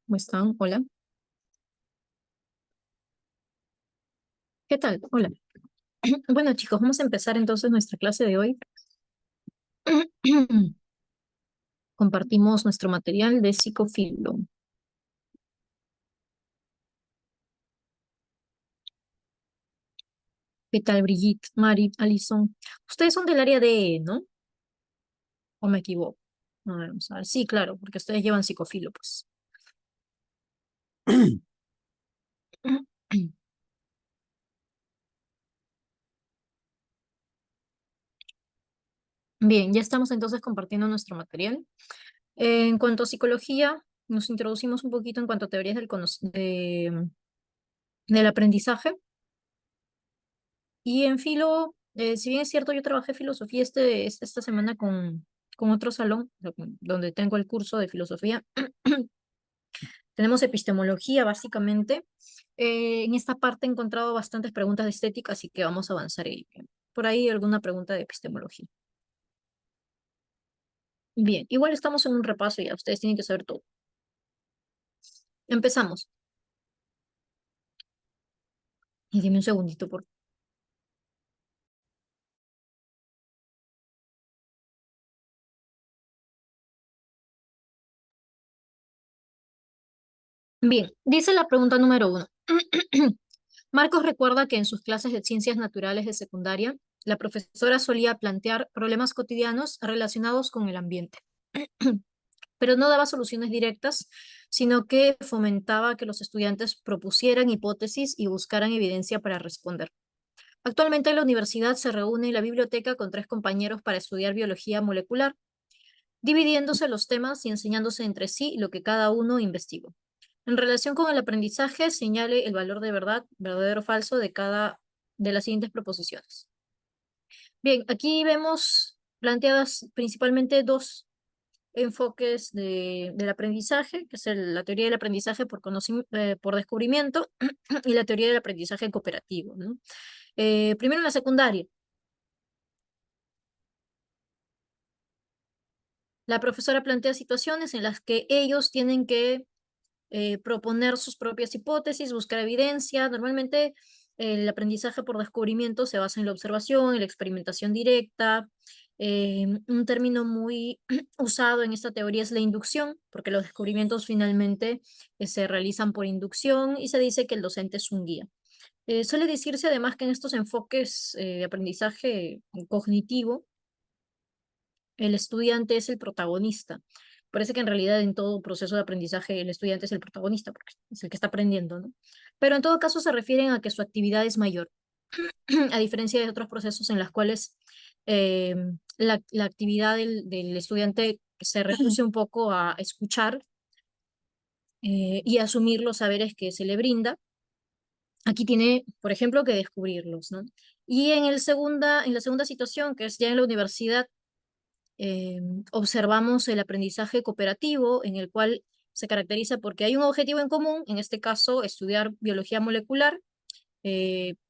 ¿Cómo están? Hola. ¿Qué tal? Hola. Bueno, chicos, vamos a empezar entonces nuestra clase de hoy. Compartimos nuestro material de psicofilo. ¿Qué tal, Brigitte, Mari, Alison? Ustedes son del área de, ¿no? ¿O me equivoco? A ver, vamos a ver. Sí, claro, porque ustedes llevan psicofilo, pues. Bien, ya estamos entonces compartiendo nuestro material. En cuanto a psicología, nos introducimos un poquito en cuanto a teorías del aprendizaje. Y en filo, si bien es cierto, yo trabajé filosofía esta semana con otro salón, donde tengo el curso de filosofía. Tenemos epistemología, básicamente. En esta parte he encontrado bastantes preguntas de estética, así que vamos a avanzar ahí. Por ahí alguna pregunta de epistemología. Bien, igual estamos en un repaso ya, ustedes tienen que saber todo. Empezamos. Y dime un segundito, por Bien, dice la pregunta número 1. Marcos recuerda que en sus clases de ciencias naturales de secundaria, la profesora solía plantear problemas cotidianos relacionados con el ambiente, pero no daba soluciones directas, sino que fomentaba que los estudiantes propusieran hipótesis y buscaran evidencia para responder. Actualmente en la universidad se reúne en la biblioteca con 3 compañeros para estudiar biología molecular, dividiéndose los temas y enseñándose entre sí lo que cada uno investigó. En relación con el aprendizaje, señale el valor de verdad, verdadero o falso de cada de las siguientes proposiciones. Bien, aquí vemos planteadas principalmente dos enfoques del aprendizaje, que es la teoría del aprendizaje por descubrimiento y la teoría del aprendizaje cooperativo, ¿no? Primero en la secundaria, la profesora plantea situaciones en las que ellos tienen que proponer sus propias hipótesis, buscar evidencia. Normalmente el aprendizaje por descubrimiento se basa en la observación, en la experimentación directa. Un término muy usado en esta teoría es la inducción, porque los descubrimientos finalmente se realizan por inducción y se dice que el docente es un guía. Suele decirse además que en estos enfoques de aprendizaje cognitivo, el estudiante es el protagonista. Parece que en realidad en todo proceso de aprendizaje el estudiante es el protagonista, porque es el que está aprendiendo, ¿no? Pero en todo caso se refieren a que su actividad es mayor, a diferencia de otros procesos en los cuales eh, la actividad del estudiante se reduce un poco a escuchar y asumir los saberes que se le brinda. Aquí tiene, por ejemplo, que descubrirlos, ¿no? Y en la segunda situación, que es ya en la universidad, eh, observamos el aprendizaje cooperativo, en el cual se caracteriza porque hay un objetivo en común, en este caso, estudiar biología molecular.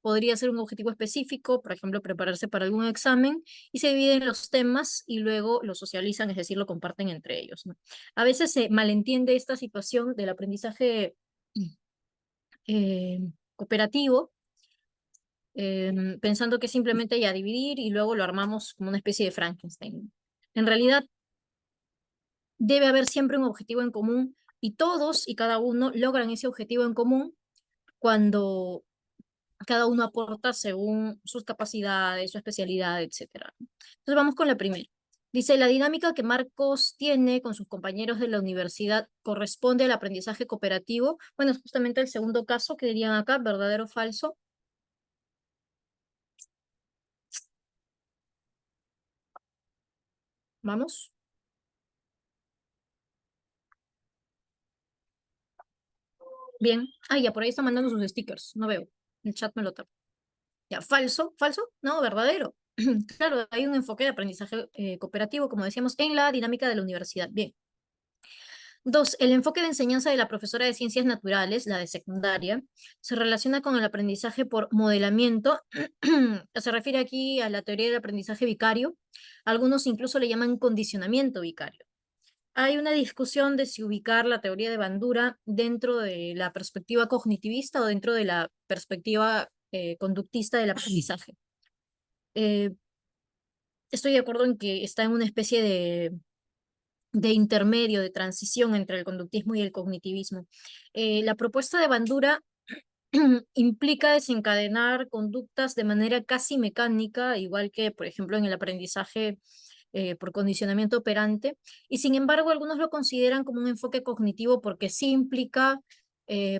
Podría ser un objetivo específico, por ejemplo, prepararse para algún examen, y se dividen los temas y luego lo socializan, es decir, lo comparten entre ellos, ¿no? A veces se malentiende esta situación del aprendizaje cooperativo, pensando que simplemente ya dividir y luego lo armamos como una especie de Frankenstein. En realidad, debe haber siempre un objetivo en común y todos y cada uno logran ese objetivo en común cuando cada uno aporta según sus capacidades, su especialidad, etcétera. Entonces vamos con la primera. Dice, la dinámica que Marcos tiene con sus compañeros de la universidad corresponde al aprendizaje cooperativo. Bueno, es justamente el segundo caso que dirían acá, verdadero o falso. Vamos. Bien. Ah, ya, por ahí está mandando sus stickers. No veo. El chat me lo tapa. Ya, falso, falso, no, verdadero. Claro, hay un enfoque de aprendizaje cooperativo, como decíamos, en la dinámica de la universidad. Bien. Dos, el enfoque de enseñanza de la profesora de ciencias naturales, la de secundaria, se relaciona con el aprendizaje por modelamiento. Se refiere aquí a la teoría del aprendizaje vicario. Algunos incluso le llaman condicionamiento vicario. hay una discusión de si ubicar la teoría de Bandura dentro de la perspectiva cognitivista o dentro de la perspectiva conductista del aprendizaje. Eh, Estoy de acuerdo en que está en una especie de intermedio, de transición entre el conductismo y el cognitivismo. La propuesta de Bandura implica desencadenar conductas de manera casi mecánica, igual que, por ejemplo, en el aprendizaje por condicionamiento operante, y sin embargo algunos lo consideran como un enfoque cognitivo porque sí implica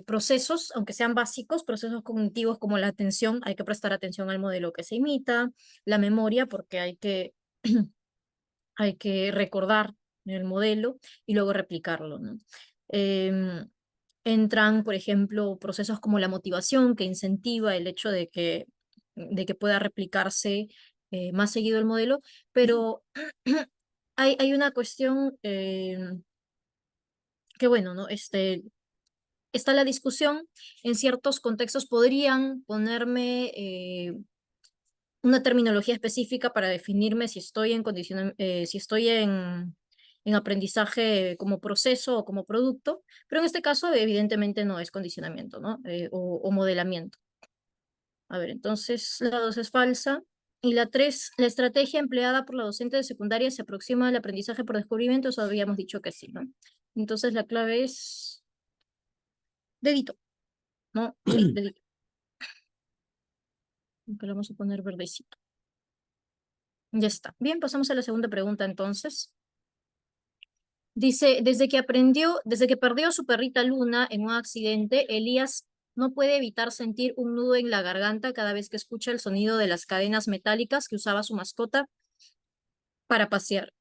procesos, aunque sean básicos, procesos cognitivos como la atención, hay que prestar atención al modelo que se imita, la memoria, porque hay que recordar el modelo y luego replicarlo, ¿no? Em, Entran, por ejemplo, procesos como la motivación, que incentiva el hecho de que pueda replicarse más seguido el modelo, pero hay una cuestión que, bueno, ¿no? Está la discusión, en ciertos contextos podrían ponerme una terminología específica para definirme si estoy si estoy en aprendizaje como proceso o como producto, pero en este caso evidentemente no es condicionamiento, ¿no? O modelamiento. A ver, entonces la 2 es falsa. Y la 3, la estrategia empleada por la docente de secundaria se aproxima al aprendizaje por descubrimiento, eso habíamos dicho que sí, ¿no? Entonces la clave es dedito, ¿no? Sí, dedito. Aunque lo vamos a poner verdecito. Ya está. Bien, pasamos a la segunda pregunta entonces. Dice, desde que perdió a su perrita Luna en un accidente, Elías no puede evitar sentir un nudo en la garganta cada vez que escucha el sonido de las cadenas metálicas que usaba su mascota para pasear.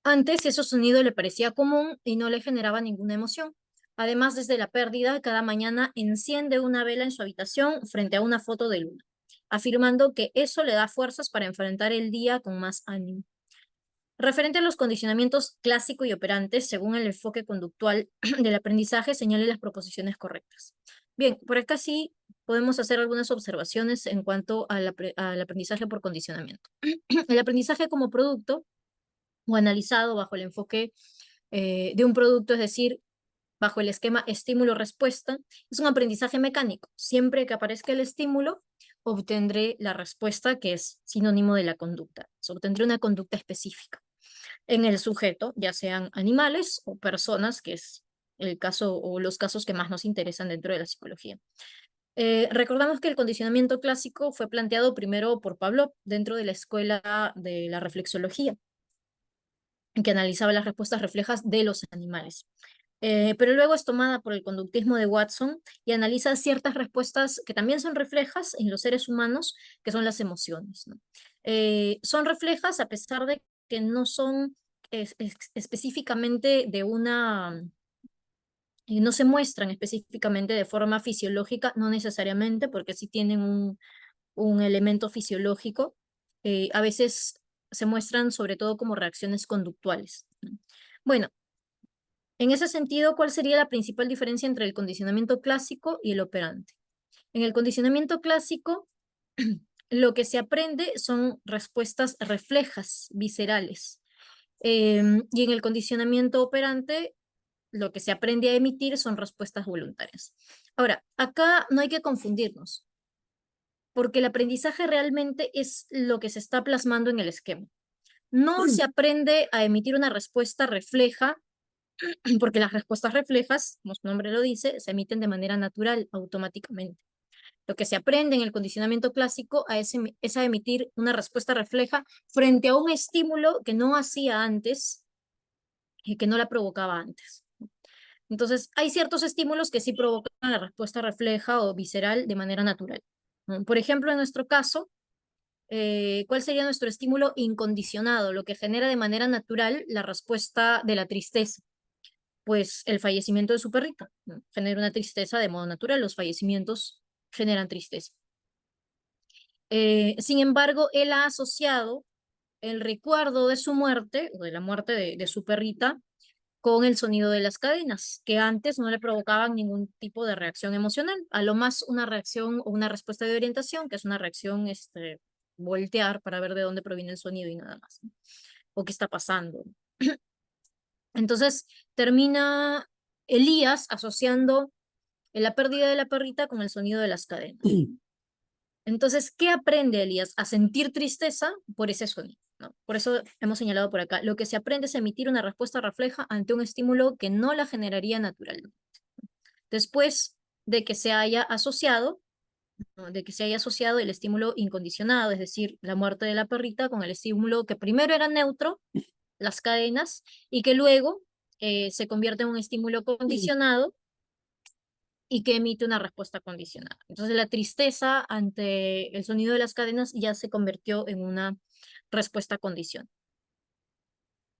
Antes ese sonido le parecía común y no le generaba ninguna emoción. Además, desde la pérdida, cada mañana enciende una vela en su habitación frente a una foto de Luna, afirmando que eso le da fuerzas para enfrentar el día con más ánimo. Referente a los condicionamientos clásico y operantes, según el enfoque conductual del aprendizaje, señale las proposiciones correctas. Bien, por acá sí podemos hacer algunas observaciones en cuanto al aprendizaje por condicionamiento. El aprendizaje como producto o analizado bajo el enfoque de un producto, es decir, bajo el esquema estímulo-respuesta, es un aprendizaje mecánico. Siempre que aparezca el estímulo, obtendré la respuesta que es sinónimo de la conducta. Obtendré una conducta específica en el sujeto, ya sean animales o personas, que es el caso o los casos que más nos interesan dentro de la psicología. Recordamos que el condicionamiento clásico fue planteado primero por Pavlov dentro de la escuela de la reflexología, que analizaba las respuestas reflejas de los animales. Pero luego es tomada por el conductismo de Watson y analiza ciertas respuestas que también son reflejas en los seres humanos, que son las emociones, ¿no? Son reflejas a pesar de que no son específicamente de una, no se muestran específicamente de forma fisiológica, no necesariamente, porque sí tienen un elemento fisiológico. A veces se muestran sobre todo como reacciones conductuales, ¿no? Bueno, en ese sentido, ¿cuál sería la principal diferencia entre el condicionamiento clásico y el operante? En el condicionamiento clásico, lo que se aprende son respuestas reflejas, viscerales. Y en el condicionamiento operante, lo que se aprende a emitir son respuestas voluntarias. Ahora, acá no hay que confundirnos, porque el aprendizaje realmente es lo que se está plasmando en el esquema. No se aprende a emitir una respuesta refleja porque las respuestas reflejas, como su nombre lo dice, se emiten de manera natural, automáticamente. Lo que se aprende en el condicionamiento clásico es a emitir una respuesta refleja frente a un estímulo que no hacía antes y que no la provocaba antes. Entonces, hay ciertos estímulos que sí provocan la respuesta refleja o visceral de manera natural. Por ejemplo, en nuestro caso, ¿cuál sería nuestro estímulo incondicionado? Lo que genera de manera natural la respuesta de la tristeza. Pues el fallecimiento de su perrita, ¿no? Genera una tristeza de modo natural, los fallecimientos generan tristeza. Sin embargo, él ha asociado el recuerdo de su muerte, o de la muerte de su perrita, con el sonido de las cadenas, que antes no le provocaban ningún tipo de reacción emocional, a lo más una reacción o una respuesta de orientación, que es una reacción, voltear para ver de dónde proviene el sonido y nada más, ¿no? O qué está pasando. Entonces termina Elías asociando la pérdida de la perrita con el sonido de las cadenas. Entonces, ¿qué aprende Elías? A sentir tristeza por ese sonido, ¿no? Por eso hemos señalado por acá, lo que se aprende es emitir una respuesta refleja ante un estímulo que no la generaría naturalmente. Después de que se haya asociado, ¿no? De que se haya asociado el estímulo incondicionado, es decir, la muerte de la perrita, con el estímulo que primero era neutro, las cadenas, y que luego se convierte en un estímulo condicionado y que emite una respuesta condicionada. Entonces la tristeza ante el sonido de las cadenas ya se convirtió en una respuesta condicionada.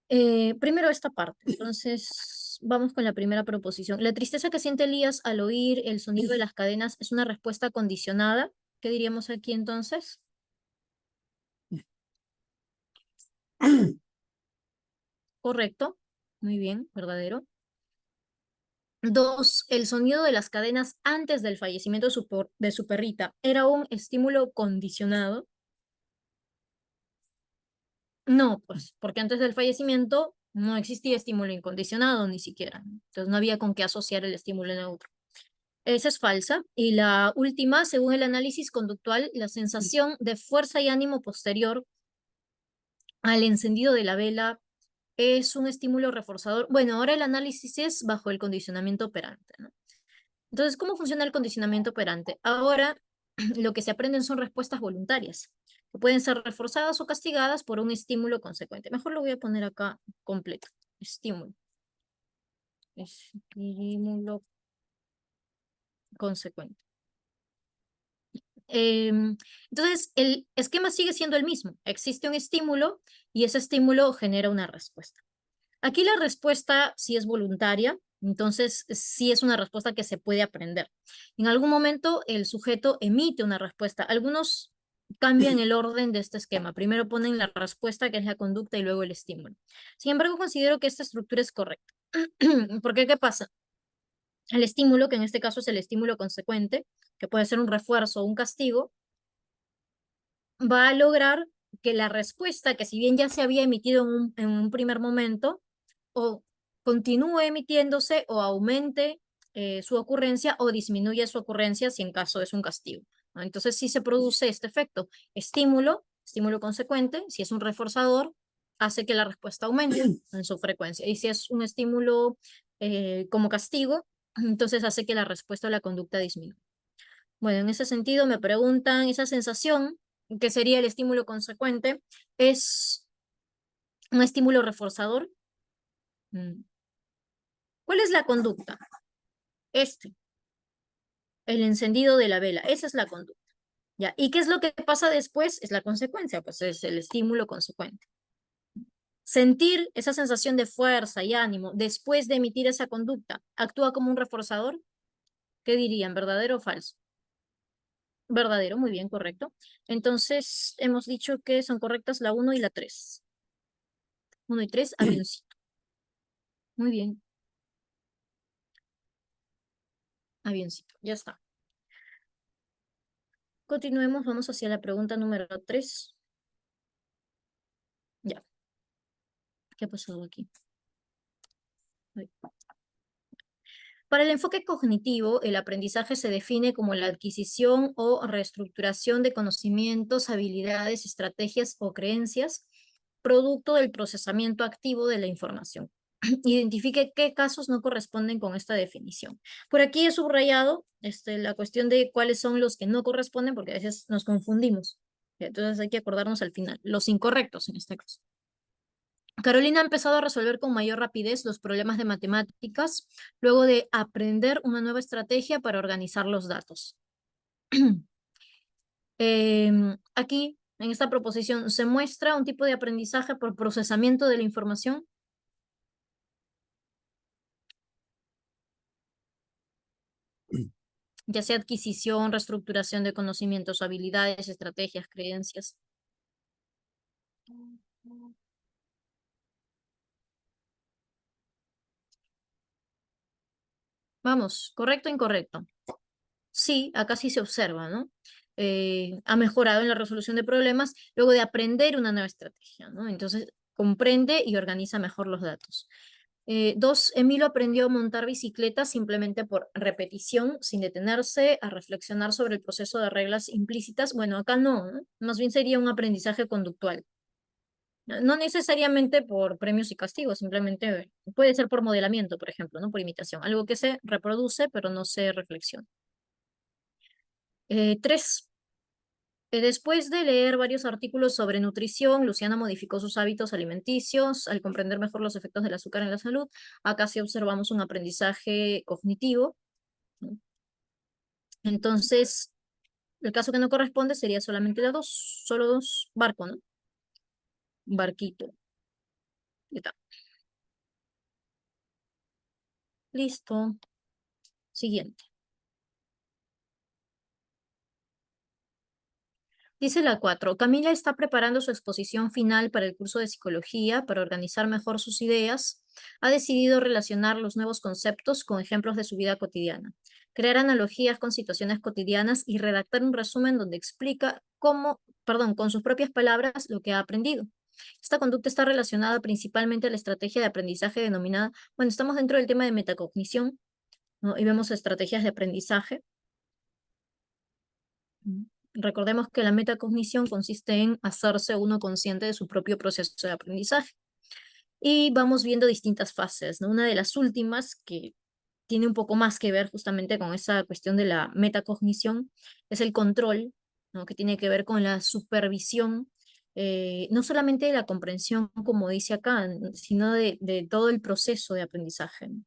Primero esta parte. Entonces vamos con la primera proposición. La tristeza que siente Elías al oír el sonido de las cadenas es una respuesta condicionada. ¿Qué diríamos aquí entonces? Correcto. Muy bien, verdadero. Dos, el sonido de las cadenas antes del fallecimiento de su perrita era un estímulo condicionado. No, pues, porque antes del fallecimiento no existía estímulo incondicionado ni siquiera, ¿no? Entonces no había con qué asociar el estímulo neutro. Esa es falsa. Y la última, según el análisis conductual, la sensación de fuerza y ánimo posterior al encendido de la vela es un estímulo reforzador. Bueno, ahora el análisis es bajo el condicionamiento operante, ¿no? Entonces, ¿cómo funciona el condicionamiento operante? Ahora lo que se aprenden son respuestas voluntarias, que pueden ser reforzadas o castigadas por un estímulo consecuente. Mejor lo voy a poner acá completo. Estímulo. Estímulo consecuente. Entonces, el esquema sigue siendo el mismo. Existe un estímulo y ese estímulo genera una respuesta. Aquí la respuesta sí es voluntaria, entonces sí es una respuesta que se puede aprender. En algún momento el sujeto emite una respuesta. Algunos cambian el orden de este esquema. Primero ponen la respuesta, que es la conducta, y luego el estímulo. Sin embargo, considero que esta estructura es correcta. Porque, ¿qué pasa? El estímulo, que en este caso es el estímulo consecuente, que puede ser un refuerzo o un castigo, va a lograr que la respuesta, que si bien ya se había emitido en un primer momento, o continúe emitiéndose o aumente su ocurrencia o disminuye su ocurrencia si en caso es un castigo, ¿no? Entonces sí se produce este efecto. Estímulo, estímulo consecuente, si es un reforzador, hace que la respuesta aumente en su frecuencia. Y si es un estímulo como castigo, entonces hace que la respuesta o la conducta disminuya. Bueno, en ese sentido me preguntan, esa sensación, que sería el estímulo consecuente, ¿es un estímulo reforzador? Mm. ¿Cuál es la conducta? El encendido de la vela, esa es la conducta. ¿Ya? ¿Y qué es lo que pasa después? Es la consecuencia, pues es el estímulo consecuente. Sentir esa sensación de fuerza y ánimo después de emitir esa conducta, ¿actúa como un reforzador? ¿Qué dirían, verdadero o falso? Verdadero, muy bien, correcto. Entonces, hemos dicho que son correctas la 1 y la 3. 1 y 3, avioncito. Muy bien, avioncito, ya está. Continuemos, vamos hacia la pregunta número 3. Ya, ¿qué ha pasado aquí? Ay. Para el enfoque cognitivo, el aprendizaje se define como la adquisición o reestructuración de conocimientos, habilidades, estrategias o creencias, producto del procesamiento activo de la información. Identifique qué casos no corresponden con esta definición. Por aquí he subrayado la cuestión de cuáles son los que no corresponden, porque a veces nos confundimos. Entonces hay que acordarnos al final, los incorrectos en este caso. Carolina ha empezado a resolver con mayor rapidez los problemas de matemáticas luego de aprender una nueva estrategia para organizar los datos. Aquí, en esta proposición, se muestra un tipo de aprendizaje por procesamiento de la información. Ya sea adquisición, reestructuración de conocimientos, habilidades, estrategias, creencias. Vamos, ¿correcto o incorrecto? Sí, acá sí se observa, ¿no? Ha mejorado en la resolución de problemas luego de aprender una nueva estrategia, ¿no? Entonces, comprende y organiza mejor los datos. Dos, Emilio aprendió a montar bicicleta simplemente por repetición, sin detenerse a reflexionar sobre el proceso de reglas implícitas. Bueno, acá no, ¿no? Más bien sería un aprendizaje conductual. No necesariamente por premios y castigos, simplemente puede ser por modelamiento, por ejemplo, ¿no? Por imitación. Algo que se reproduce, pero no se reflexiona. Tres, después de leer varios artículos sobre nutrición, Luciana modificó sus hábitos alimenticios al comprender mejor los efectos del azúcar en la salud. Acá sí observamos un aprendizaje cognitivo, ¿no? Entonces, el caso que no corresponde sería solamente la dos, solo dos, barco, ¿no? Barquito. Ya está. Listo. Siguiente. Dice la 4. Camila está preparando su exposición final para el curso de psicología para organizar mejor sus ideas. Ha decidido relacionar los nuevos conceptos con ejemplos de su vida cotidiana, crear analogías con situaciones cotidianas y redactar un resumen donde explica con sus propias palabras lo que ha aprendido. Esta conducta está relacionada principalmente a la estrategia de aprendizaje denominada, bueno, estamos dentro del tema de metacognición, ¿no? Y vemos estrategias de aprendizaje. Recordemos que la metacognición consiste en hacerse uno consciente de su propio proceso de aprendizaje. Y vamos viendo distintas fases, ¿no? Una de las últimas que tiene un poco más que ver justamente con esa cuestión de la metacognición es el control, ¿no? Que tiene que ver con la supervisión, no solamente de la comprensión, como dice acá, sino de todo el proceso de aprendizaje, ¿no?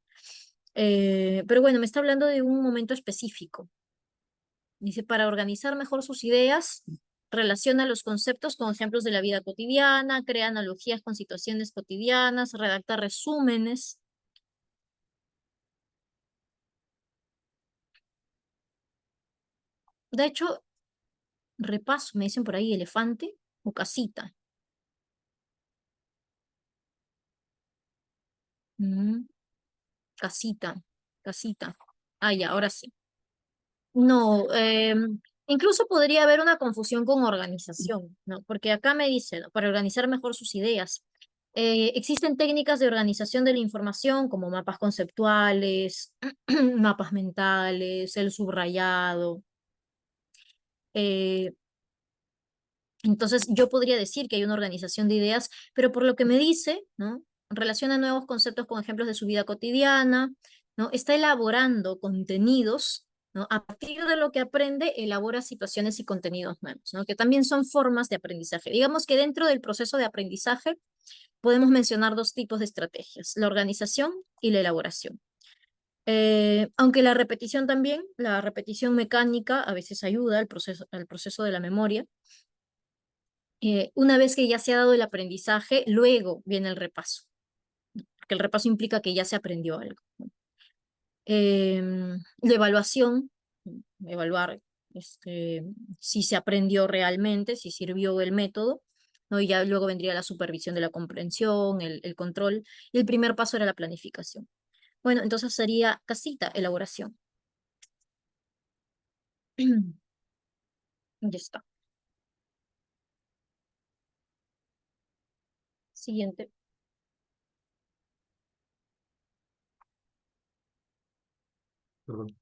Pero bueno, me está hablando de un momento específico. Dice, para organizar mejor sus ideas, relaciona los conceptos con ejemplos de la vida cotidiana, crea analogías con situaciones cotidianas, redacta resúmenes. De hecho, repaso, me dicen por ahí, elefante o casita. Mm, casita, casita. Ah, ya, ahora sí. No, incluso podría haber una confusión con organización, ¿no? Porque acá me dice, ¿no? Para organizar mejor sus ideas. Existen técnicas de organización de la información como mapas conceptuales, mapas mentales, el subrayado. eh, entonces yo podría decir que hay una organización de ideas, pero por lo que me dice, ¿no? Relaciona nuevos conceptos con ejemplos de su vida cotidiana, ¿no? Está elaborando contenidos, ¿no? A partir de lo que aprende, elabora situaciones y contenidos nuevos, ¿no? Que también son formas de aprendizaje. Digamos que dentro del proceso de aprendizaje podemos mencionar dos tipos de estrategias, la organización y la elaboración. Aunque la repetición también, la repetición mecánica a veces ayuda al proceso de la memoria. Una vez que ya se ha dado el aprendizaje, luego viene el repaso, porque el repaso implica que ya se aprendió algo, ¿no? La evaluación, evaluar este, si se aprendió realmente, si sirvió el método, ¿no? Y ya luego vendría la supervisión de la comprensión, el control, y el primer paso era la planificación. Bueno, entonces sería casita, elaboración. Ya está. Siguiente. Perdón.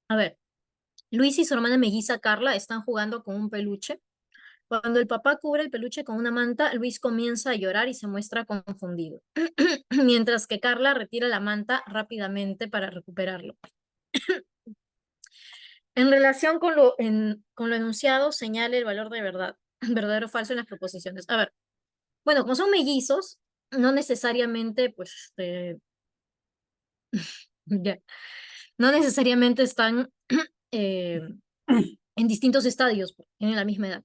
A ver, Luis y su hermana melliza Carla están jugando con un peluche. Cuando el papá cubre el peluche con una manta, Luis comienza a llorar y se muestra confundido, mientras que Carla retira la manta rápidamente para recuperarlo. En relación con lo enunciado, señale el valor de verdad, verdadero o falso en las proposiciones. A ver, bueno, como son mellizos, no necesariamente, pues, ya, no necesariamente están eh, en distintos estadios, pues, tienen la misma edad.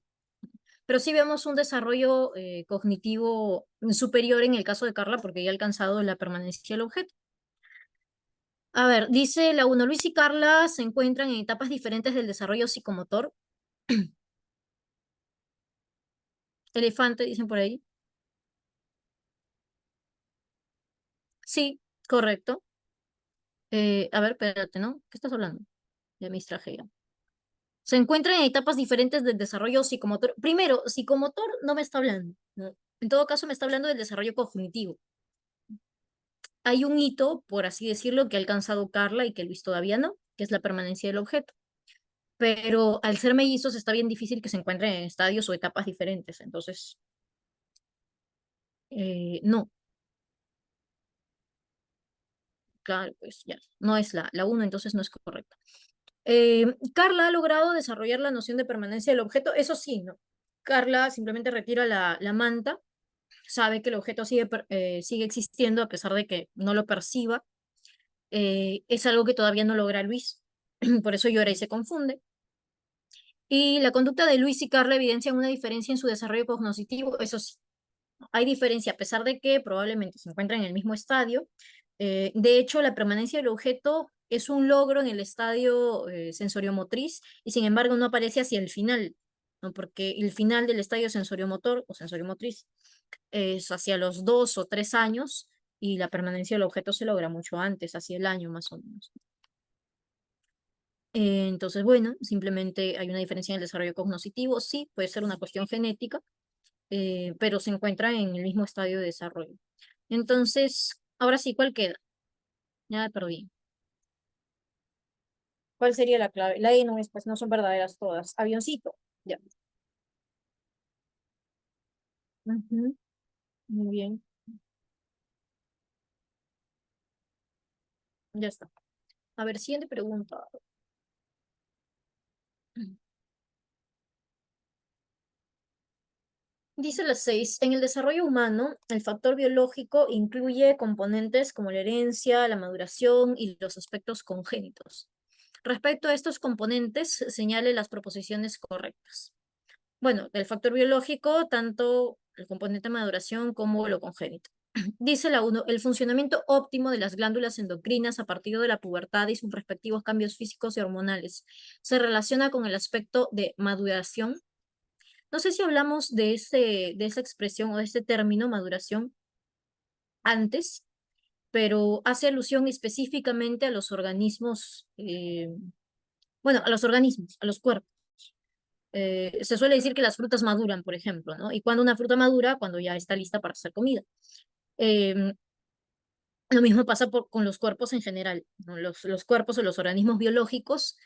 Pero sí vemos un desarrollo cognitivo superior en el caso de Carla porque ya ha alcanzado la permanencia del objeto. A ver, dice la 1, Luis y Carla se encuentran en etapas diferentes del desarrollo psicomotor. Elefante, dicen por ahí. Sí, correcto. A ver, espérate, ¿no? ¿Qué estás hablando? Ya me distraje ya. Se encuentran en etapas diferentes del desarrollo psicomotor. Primero, psicomotor no me está hablando, ¿no? En todo caso, me está hablando del desarrollo cognitivo. Hay un hito, por así decirlo, que ha alcanzado Carla y que Luis todavía no, que es la permanencia del objeto. Pero al ser mellizos está bien difícil que se encuentren en estadios o etapas diferentes. Entonces, no, claro, pues ya, no es la uno, entonces no es correcta. Carla ha logrado desarrollar la noción de permanencia del objeto, eso sí, ¿no? Carla simplemente retira la manta, sabe que el objeto sigue existiendo a pesar de que no lo perciba. Es algo que todavía no logra Luis, por eso llora y se confunde. Y la conducta de Luis y Carla evidencian una diferencia en su desarrollo cognitivo, eso sí, hay diferencia a pesar de que probablemente se encuentran en el mismo estadio. De hecho, la permanencia del objeto es un logro en el estadio sensoriomotriz y sin embargo no aparece hacia el final, ¿no? Porque el final del estadio sensoriomotor o sensoriomotriz es hacia los 2 o 3 años y la permanencia del objeto se logra mucho antes, hacia el año más o menos. Entonces, bueno, simplemente hay una diferencia en el desarrollo cognitivo, sí, puede ser una cuestión genética, pero se encuentra en el mismo estadio de desarrollo. Entonces, ahora sí, ¿cuál queda? Ya me perdí. ¿Cuál sería la clave? La E no es, pues no son verdaderas todas. Avioncito. Ya. Ujú, muy bien, ya está. A ver, siguiente pregunta. Dice la 6. En el desarrollo humano, el factor biológico incluye componentes como la herencia, la maduración y los aspectos congénitos. Respecto a estos componentes, señale las proposiciones correctas. Bueno, del factor biológico, tanto el componente maduración como lo congénito. Dice la 1, el funcionamiento óptimo de las glándulas endocrinas a partir de la pubertad y sus respectivos cambios físicos y hormonales se relaciona con el aspecto de maduración. No sé si hablamos de esa expresión o de este término, maduración, antes, pero hace alusión específicamente a los organismos, bueno, a los organismos, a los cuerpos. Se suele decir que las frutas maduran, por ejemplo, ¿no? Y cuando una fruta madura, cuando ya está lista para ser comida. Em, lo mismo pasa con los cuerpos en general, ¿no? Los cuerpos o los organismos biológicos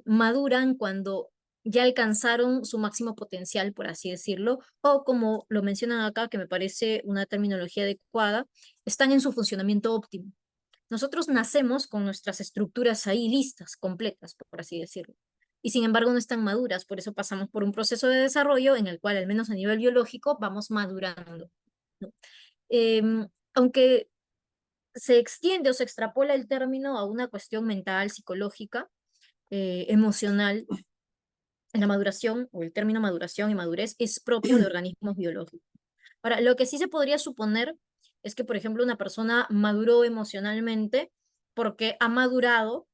maduran cuando ya alcanzaron su máximo potencial, por así decirlo, o como lo mencionan acá, que me parece una terminología adecuada, están en su funcionamiento óptimo. Nosotros nacemos con nuestras estructuras ahí listas, completas, por así decirlo. Y sin embargo no están maduras, por eso pasamos por un proceso de desarrollo en el cual, al menos a nivel biológico, vamos madurando, ¿no? Aunque se extiende o se extrapola el término a una cuestión mental, psicológica, emocional, la maduración o el término maduración y madurez es propio de organismos biológicos. Ahora, lo que sí se podría suponer es que, por ejemplo, una persona maduró emocionalmente porque ha madurado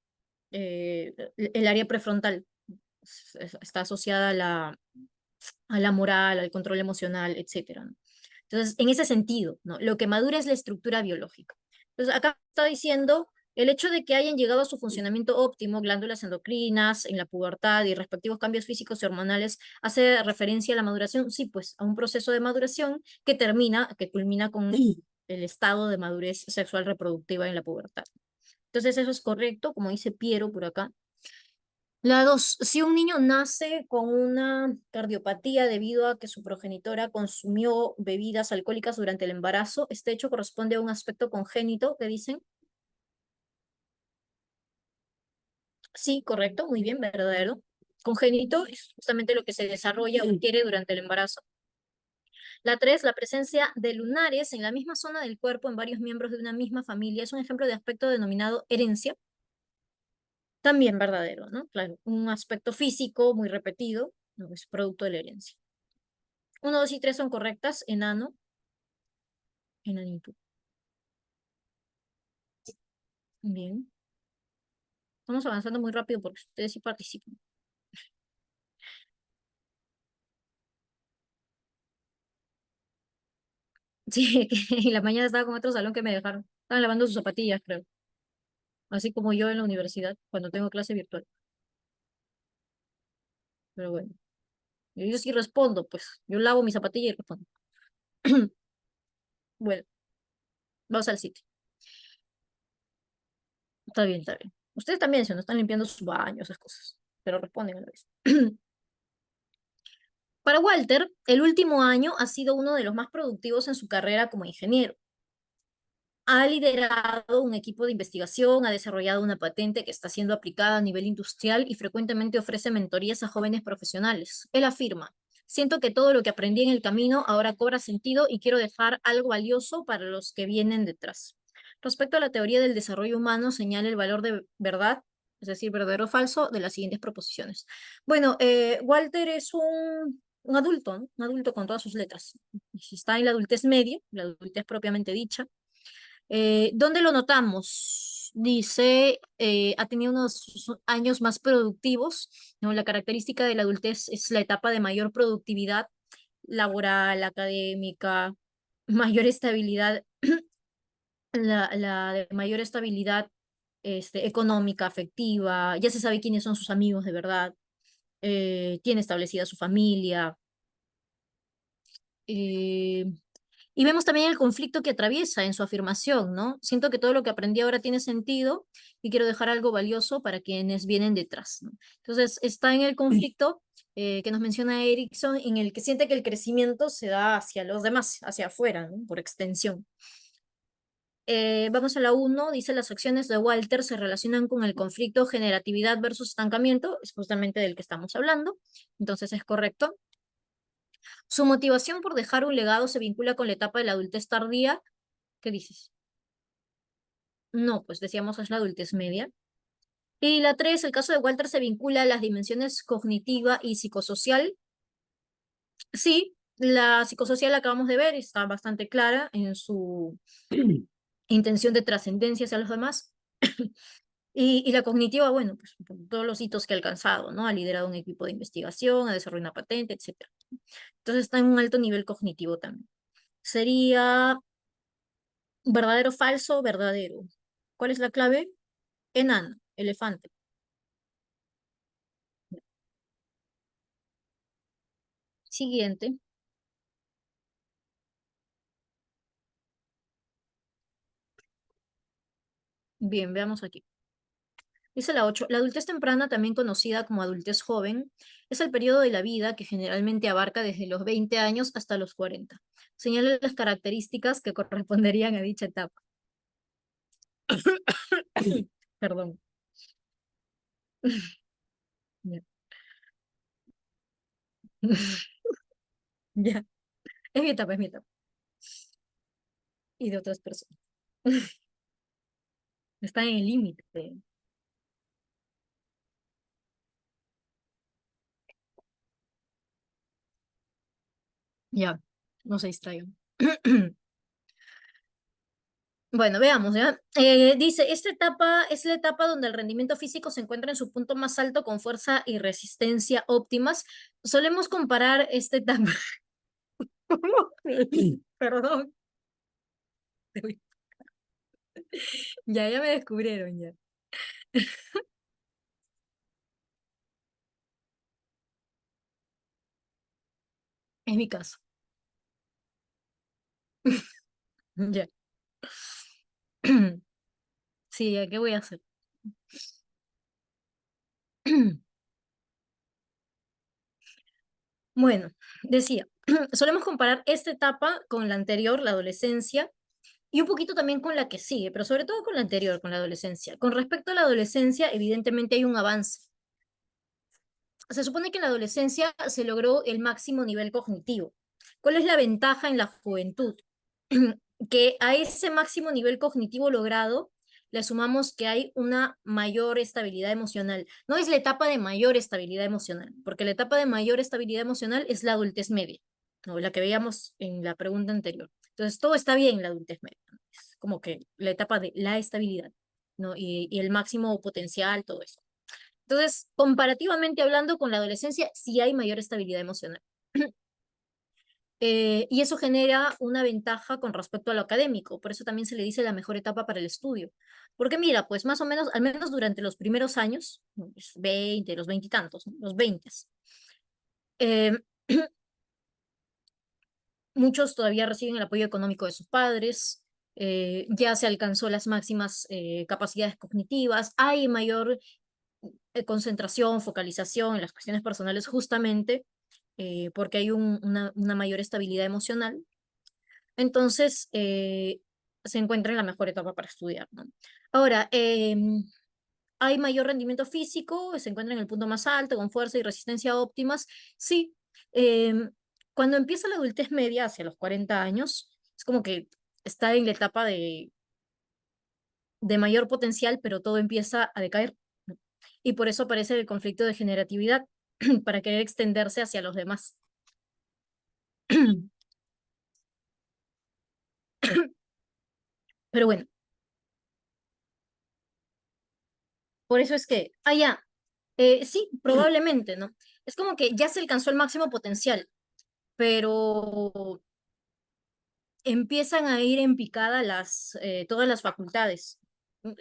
el área prefrontal. Está asociada a la moral, al control emocional, etcétera, ¿no? Entonces, en ese sentido, ¿no? Lo que madura es la estructura biológica. Entonces, acá está diciendo el hecho de que hayan llegado a su funcionamiento óptimo, glándulas endocrinas en la pubertad y respectivos cambios físicos y hormonales, hace referencia a la maduración, sí, pues a un proceso de maduración que culmina con el estado de madurez sexual reproductiva en la pubertad. Entonces, eso es correcto, como dice Piero por acá. La 2, si un niño nace con una cardiopatía debido a que su progenitora consumió bebidas alcohólicas durante el embarazo, este hecho corresponde a un aspecto congénito, ¿qué dicen? Sí, correcto, muy bien, verdadero. Congénito es justamente lo que se desarrolla o adquiere durante el embarazo. La 3, la presencia de lunares en la misma zona del cuerpo en varios miembros de una misma familia es un ejemplo de aspecto denominado herencia. También verdadero, ¿no? Claro, un aspecto físico muy repetido, ¿no? Es producto de la herencia. 1, 2 y 3 son correctas, enano, enanito. Bien. Estamos avanzando muy rápido porque ustedes sí participan. Sí, que en la mañana estaba con otro salón que me dejaron. Estaban lavando sus zapatillas, creo. Así como yo en la universidad, cuando tengo clase virtual. Pero bueno, yo sí respondo, pues. Yo lavo mis zapatillas y respondo. Bueno, vamos al sitio. Está bien, está bien. Ustedes también, si no están limpiando sus baños, esas cosas, pero responden a la vez. Para Walter, el último año ha sido uno de los más productivos en su carrera como ingeniero. Ha liderado un equipo de investigación, ha desarrollado una patente que está siendo aplicada a nivel industrial y frecuentemente ofrece mentorías a jóvenes profesionales. Él afirma, siento que todo lo que aprendí en el camino ahora cobra sentido y quiero dejar algo valioso para los que vienen detrás. Respecto a la teoría del desarrollo humano, señala el valor de verdad, es decir, verdadero o falso, de las siguientes proposiciones. Bueno, Walter es un adulto, ¿no? Un adulto con todas sus letras. Está en la adultez media, la adultez propiamente dicha. ¿Dónde lo notamos? Dice, ha tenido unos años más productivos, ¿no? La característica de la adultez es la etapa de mayor productividad laboral, académica, mayor estabilidad, la de mayor estabilidad económica, afectiva, ya se sabe quiénes son sus amigos de verdad, tiene establecida su familia. eh, Y vemos también el conflicto que atraviesa en su afirmación, ¿no? Siento que todo lo que aprendí ahora tiene sentido y quiero dejar algo valioso para quienes vienen detrás, ¿no? Entonces, está en el conflicto que nos menciona Erickson, en el que siente que el crecimiento se da hacia los demás, hacia afuera, ¿no? Por extensión. Vamos a la uno, dice las acciones de Walter se relacionan con el conflicto generatividad versus estancamiento, es justamente del que estamos hablando, entonces es correcto. Su motivación por dejar un legado se vincula con la etapa de la adultez tardía. ¿Qué dices? No, pues decíamos es la adultez media. Y la tres, el caso de Walter se vincula a las dimensiones cognitiva y psicosocial. Sí, la psicosocial la acabamos de ver, está bastante clara en su intención de trascendencia hacia los demás. Y la cognitiva, bueno, pues por todos los hitos que ha alcanzado, ¿no? Ha liderado un equipo de investigación, ha desarrollado una patente, etc. Entonces está en un alto nivel cognitivo también. Sería verdadero, falso, verdadero. ¿Cuál es la clave? Enano, elefante. Siguiente. Bien, veamos aquí. Dice la 8. La adultez temprana, también conocida como adultez joven, es el periodo de la vida que generalmente abarca desde los 20 años hasta los 40. Señala las características que corresponderían a dicha etapa. Perdón. Ya. Ya. Es mi etapa, es mi etapa. Y de otras personas. Están en el límite. Ya. No se distraigan. Bueno, veamos, ¿ya? Dice, esta etapa es la etapa donde el rendimiento físico se encuentra en su punto más alto con fuerza y resistencia óptimas. Solemos comparar esta etapa. ¿Cómo? Perdón. Ya, ya me descubrieron, ya. Es mi caso. Ya. Sí, ya, ¿qué voy a hacer? Bueno, decía, solemos comparar esta etapa con la anterior, la adolescencia, y un poquito también con la que sigue, pero sobre todo con la anterior, con la adolescencia. Con respecto a la adolescencia, evidentemente hay un avance. Se supone que en la adolescencia se logró el máximo nivel cognitivo. ¿Cuál es la ventaja en la juventud? Que a ese máximo nivel cognitivo logrado le sumamos que hay una mayor estabilidad emocional. No es la etapa de mayor estabilidad emocional, porque la etapa de mayor estabilidad emocional es la adultez media, ¿no? La que veíamos en la pregunta anterior. Entonces, todo está bien en la adultez media, ¿no? Es como que la etapa de la estabilidad, ¿no? Y el máximo potencial, todo eso. Entonces, comparativamente hablando con la adolescencia, sí hay mayor estabilidad emocional. Y eso genera una ventaja con respecto a lo académico, por eso también se le dice la mejor etapa para el estudio. Porque mira, pues más o menos, al menos durante los primeros años, ¿no? Pues 20, los veintitantos, ¿no? Los 20, muchos todavía reciben el apoyo económico de sus padres, ya se alcanzó las máximas capacidades cognitivas, hay mayor concentración, focalización en las cuestiones personales justamente porque hay una mayor estabilidad emocional. Entonces, se encuentra en la mejor etapa para estudiar, ¿no? Ahora, hay mayor rendimiento físico, se encuentra en el punto más alto, con fuerza y resistencia óptimas. Sí, em, cuando empieza la adultez media, hacia los 40 años, es como que está en la etapa de mayor potencial, pero todo empieza a decaer, ¿no? Y por eso aparece el conflicto de generatividad, para querer extenderse hacia los demás. Pero bueno, por eso es que, ya, sí, probablemente, ¿no? Es como que ya se alcanzó el máximo potencial, pero empiezan a ir en picada todas las facultades.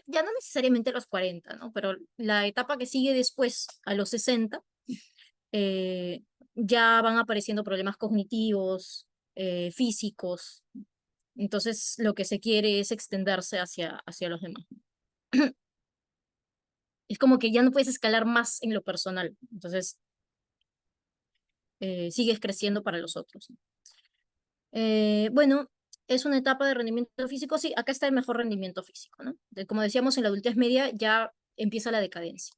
Ya no necesariamente a los 40, ¿no? Pero la etapa que sigue después, a los 60, eh, ya van apareciendo problemas cognitivos, físicos. Entonces, lo que se quiere es extenderse hacia los demás. Es como que ya no puedes escalar más en lo personal. Entonces, sigues creciendo para los otros, ¿no? Bueno, es una etapa de rendimiento físico. Sí, acá está el mejor rendimiento físico, ¿no? Como decíamos, en la adultez media ya empieza la decadencia.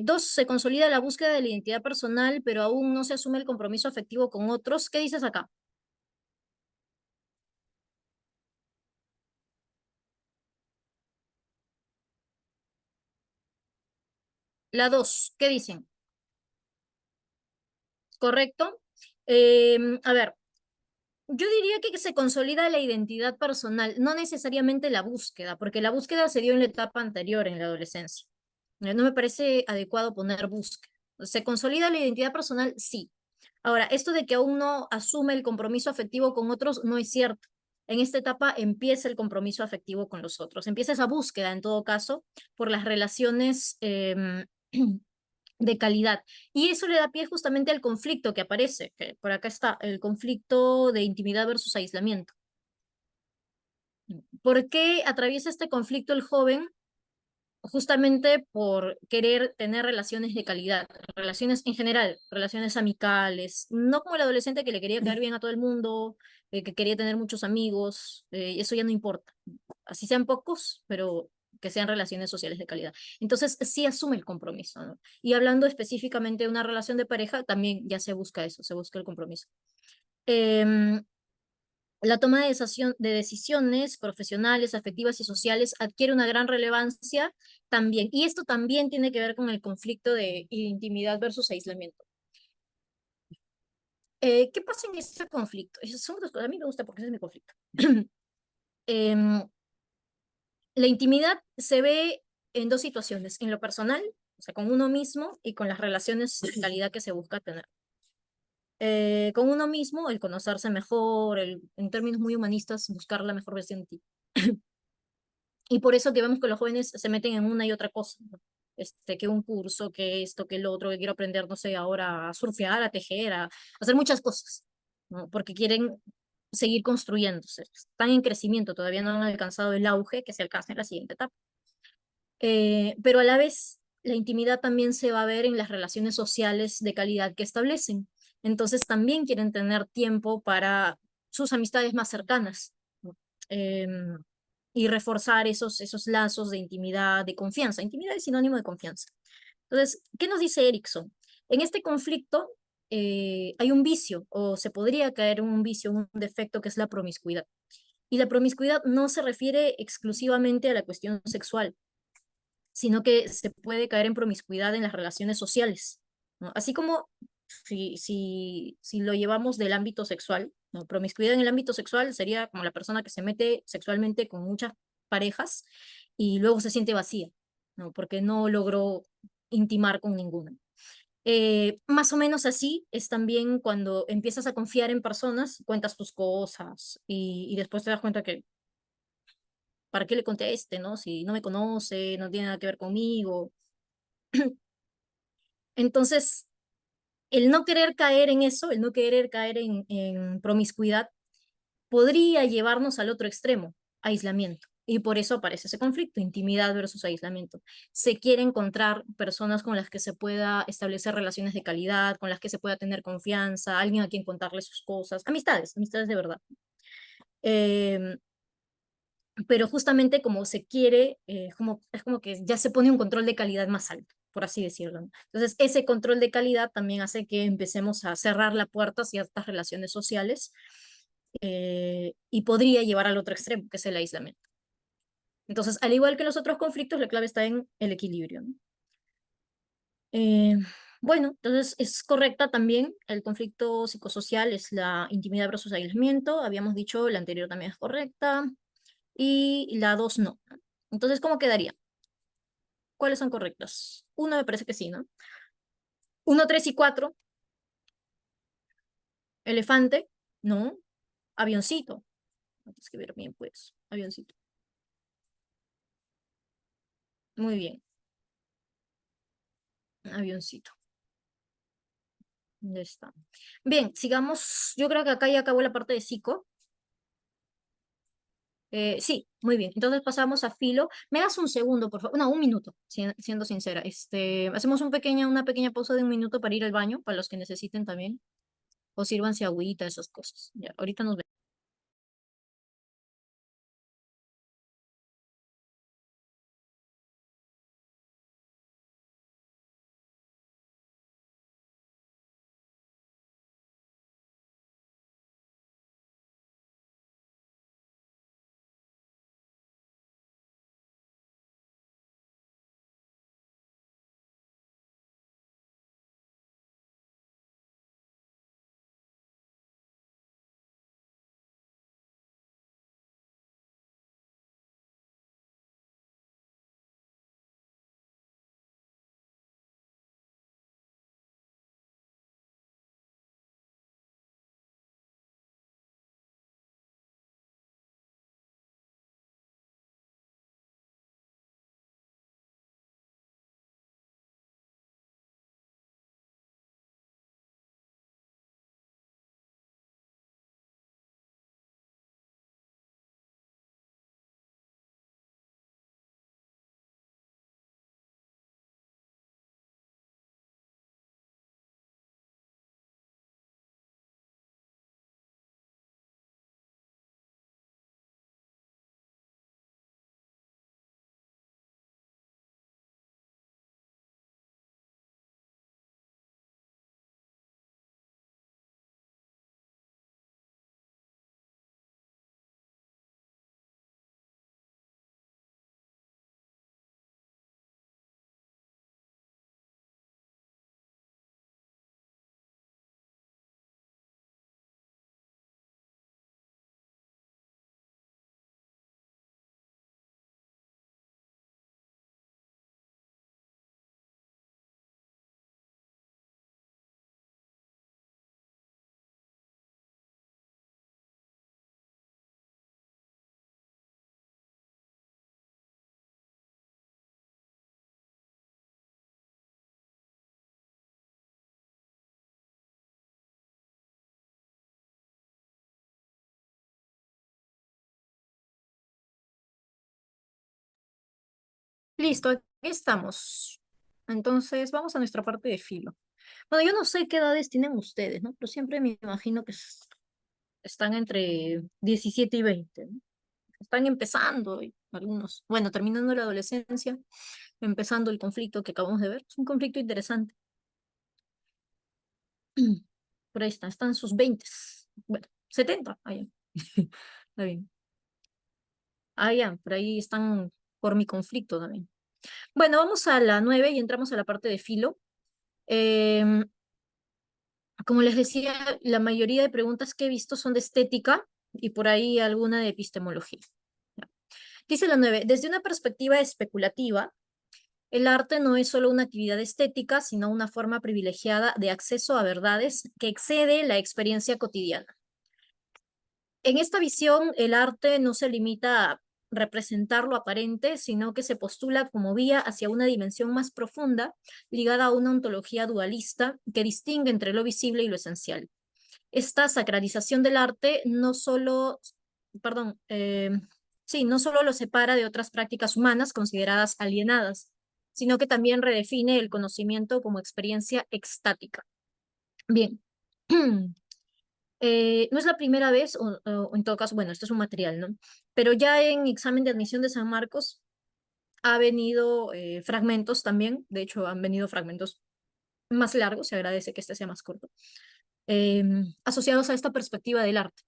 Dos, se consolida la búsqueda de la identidad personal, pero aún no se asume el compromiso afectivo con otros. ¿Qué dices acá? La dos, ¿qué dicen? ¿Correcto? A ver, yo diría que se consolida la identidad personal, no necesariamente la búsqueda, porque la búsqueda se dio en la etapa anterior, en la adolescencia. No me parece adecuado poner búsqueda. ¿Se consolida la identidad personal? Sí. Ahora, esto de que aún no asume el compromiso afectivo con otros no es cierto. En esta etapa empieza el compromiso afectivo con los otros. Empieza esa búsqueda, en todo caso, por las relaciones de calidad. Y eso le da pie justamente al conflicto que aparece, que por acá está, el conflicto de intimidad versus aislamiento. ¿Por qué atraviesa este conflicto el joven? Justamente por querer tener relaciones de calidad, relaciones en general, relaciones amicales, no como el adolescente que le quería caer bien a todo el mundo, que quería tener muchos amigos, eso ya no importa. Así sean pocos, pero que sean relaciones sociales de calidad. Entonces, sí asume el compromiso, ¿no? Y hablando específicamente de una relación de pareja, también ya se busca eso, se busca el compromiso. Em, la toma de decisiones profesionales, afectivas y sociales adquiere una gran relevancia también. Y esto también tiene que ver con el conflicto de intimidad versus aislamiento. ¿Qué pasa en este conflicto? Esas son dos cosas. A mí me gusta porque ese es mi conflicto. Em, la intimidad se ve en dos situaciones, en lo personal, o sea, con uno mismo y con las relaciones de calidad que se busca tener. Con uno mismo, el conocerse mejor, en términos muy humanistas, buscar la mejor versión de ti. Y por eso que vemos que los jóvenes se meten en una y otra cosa, ¿no? Que un curso, que esto, que el otro, que quiero aprender, no sé, ahora a surfear, a tejer, a hacer muchas cosas, ¿no? Porque quieren seguir construyéndose. Están en crecimiento, todavía no han alcanzado el auge que se alcanza en la siguiente etapa. Pero a la vez, la intimidad también se va a ver en las relaciones sociales de calidad que establecen. Entonces también quieren tener tiempo para sus amistades más cercanas, ¿no? Y reforzar esos lazos de intimidad, de confianza. Intimidad es sinónimo de confianza. Entonces, ¿qué nos dice Erickson? En este conflicto hay un vicio, o se podría caer en un vicio, un defecto que es la promiscuidad. Y la promiscuidad no se refiere exclusivamente a la cuestión sexual, sino que se puede caer en promiscuidad en las relaciones sociales, ¿no? Así como si lo llevamos del ámbito sexual, ¿no? Promiscuidad en el ámbito sexual sería como la persona que se mete sexualmente con muchas parejas y luego se siente vacía, ¿no? Porque no logró intimar con ninguna. Más o menos así es también cuando empiezas a confiar en personas, cuentas tus cosas y después te das cuenta que ¿para qué le conteste, no? Si no me conoce, no tiene nada que ver conmigo. Entonces, el no querer caer en eso, el no querer caer en promiscuidad, podría llevarnos al otro extremo, aislamiento. Y por eso aparece ese conflicto, intimidad versus aislamiento. Se quiere encontrar personas con las que se pueda establecer relaciones de calidad, con las que se pueda tener confianza, alguien a quien contarle sus cosas, amistades, amistades de verdad. Eh, pero justamente como se quiere, es como que ya se pone un control de calidad más alto, por así decirlo, ¿no? Entonces, ese control de calidad también hace que empecemos a cerrar la puerta a ciertas relaciones sociales y podría llevar al otro extremo, que es el aislamiento. Entonces, al igual que en los otros conflictos, la clave está en el equilibrio, ¿no? Eh, bueno, entonces es correcta también el conflicto psicosocial, es la intimidad versus aislamiento. Habíamos dicho, la anterior también es correcta y la dos no. Entonces, ¿cómo quedaría? ¿Cuáles son correctas? Uno me parece que sí, ¿no? Uno, tres y cuatro. Elefante, no. Avioncito. Tienes que ver bien, pues. Avioncito. Muy bien. Avioncito. Ya está. Bien, sigamos. Yo creo que acá ya acabó la parte de psico. Sí, muy bien. Entonces pasamos a filo. Me das un segundo, por favor. No, un minuto, siendo sincera. Hacemos una pequeña pausa de un minuto para ir al baño, para los que necesiten también. O sírvanse agüita, esas cosas. Ya, ahorita nos vemos. Listo, aquí estamos. Entonces, vamos a nuestra parte de filo. Bueno, yo no sé qué edades tienen ustedes, ¿no? Pero siempre me imagino que están entre 17 y 20, ¿no? Están empezando, y algunos, bueno, terminando la adolescencia, empezando el conflicto que acabamos de ver. Es un conflicto interesante. Por ahí están sus 20. Bueno, 70. Ah, ya. Está bien. Ah, ya, por ahí están por mi conflicto también. Bueno, vamos a la 9 y entramos a la parte de filo. Em, Como les decía, la mayoría de preguntas que he visto son de estética y por ahí alguna de epistemología. Ya. Dice la 9, desde una perspectiva especulativa, el arte no es solo una actividad estética, sino una forma privilegiada de acceso a verdades que excede la experiencia cotidiana. En esta visión, el arte no se limita representar lo aparente, sino que se postula como vía hacia una dimensión más profunda, ligada a una ontología dualista que distingue entre lo visible y lo esencial. Esta sacralización del arte no solo, perdón, sí, no solo lo separa de otras prácticas humanas consideradas alienadas, sino que también redefine el conocimiento como experiencia extática. Bien. No es la primera vez, o en todo caso, bueno, esto es un material, ¿no? Pero ya en examen de admisión de San Marcos ha venido fragmentos también, de hecho han venido fragmentos más largos, se agradece que este sea más corto, asociados a esta perspectiva del arte.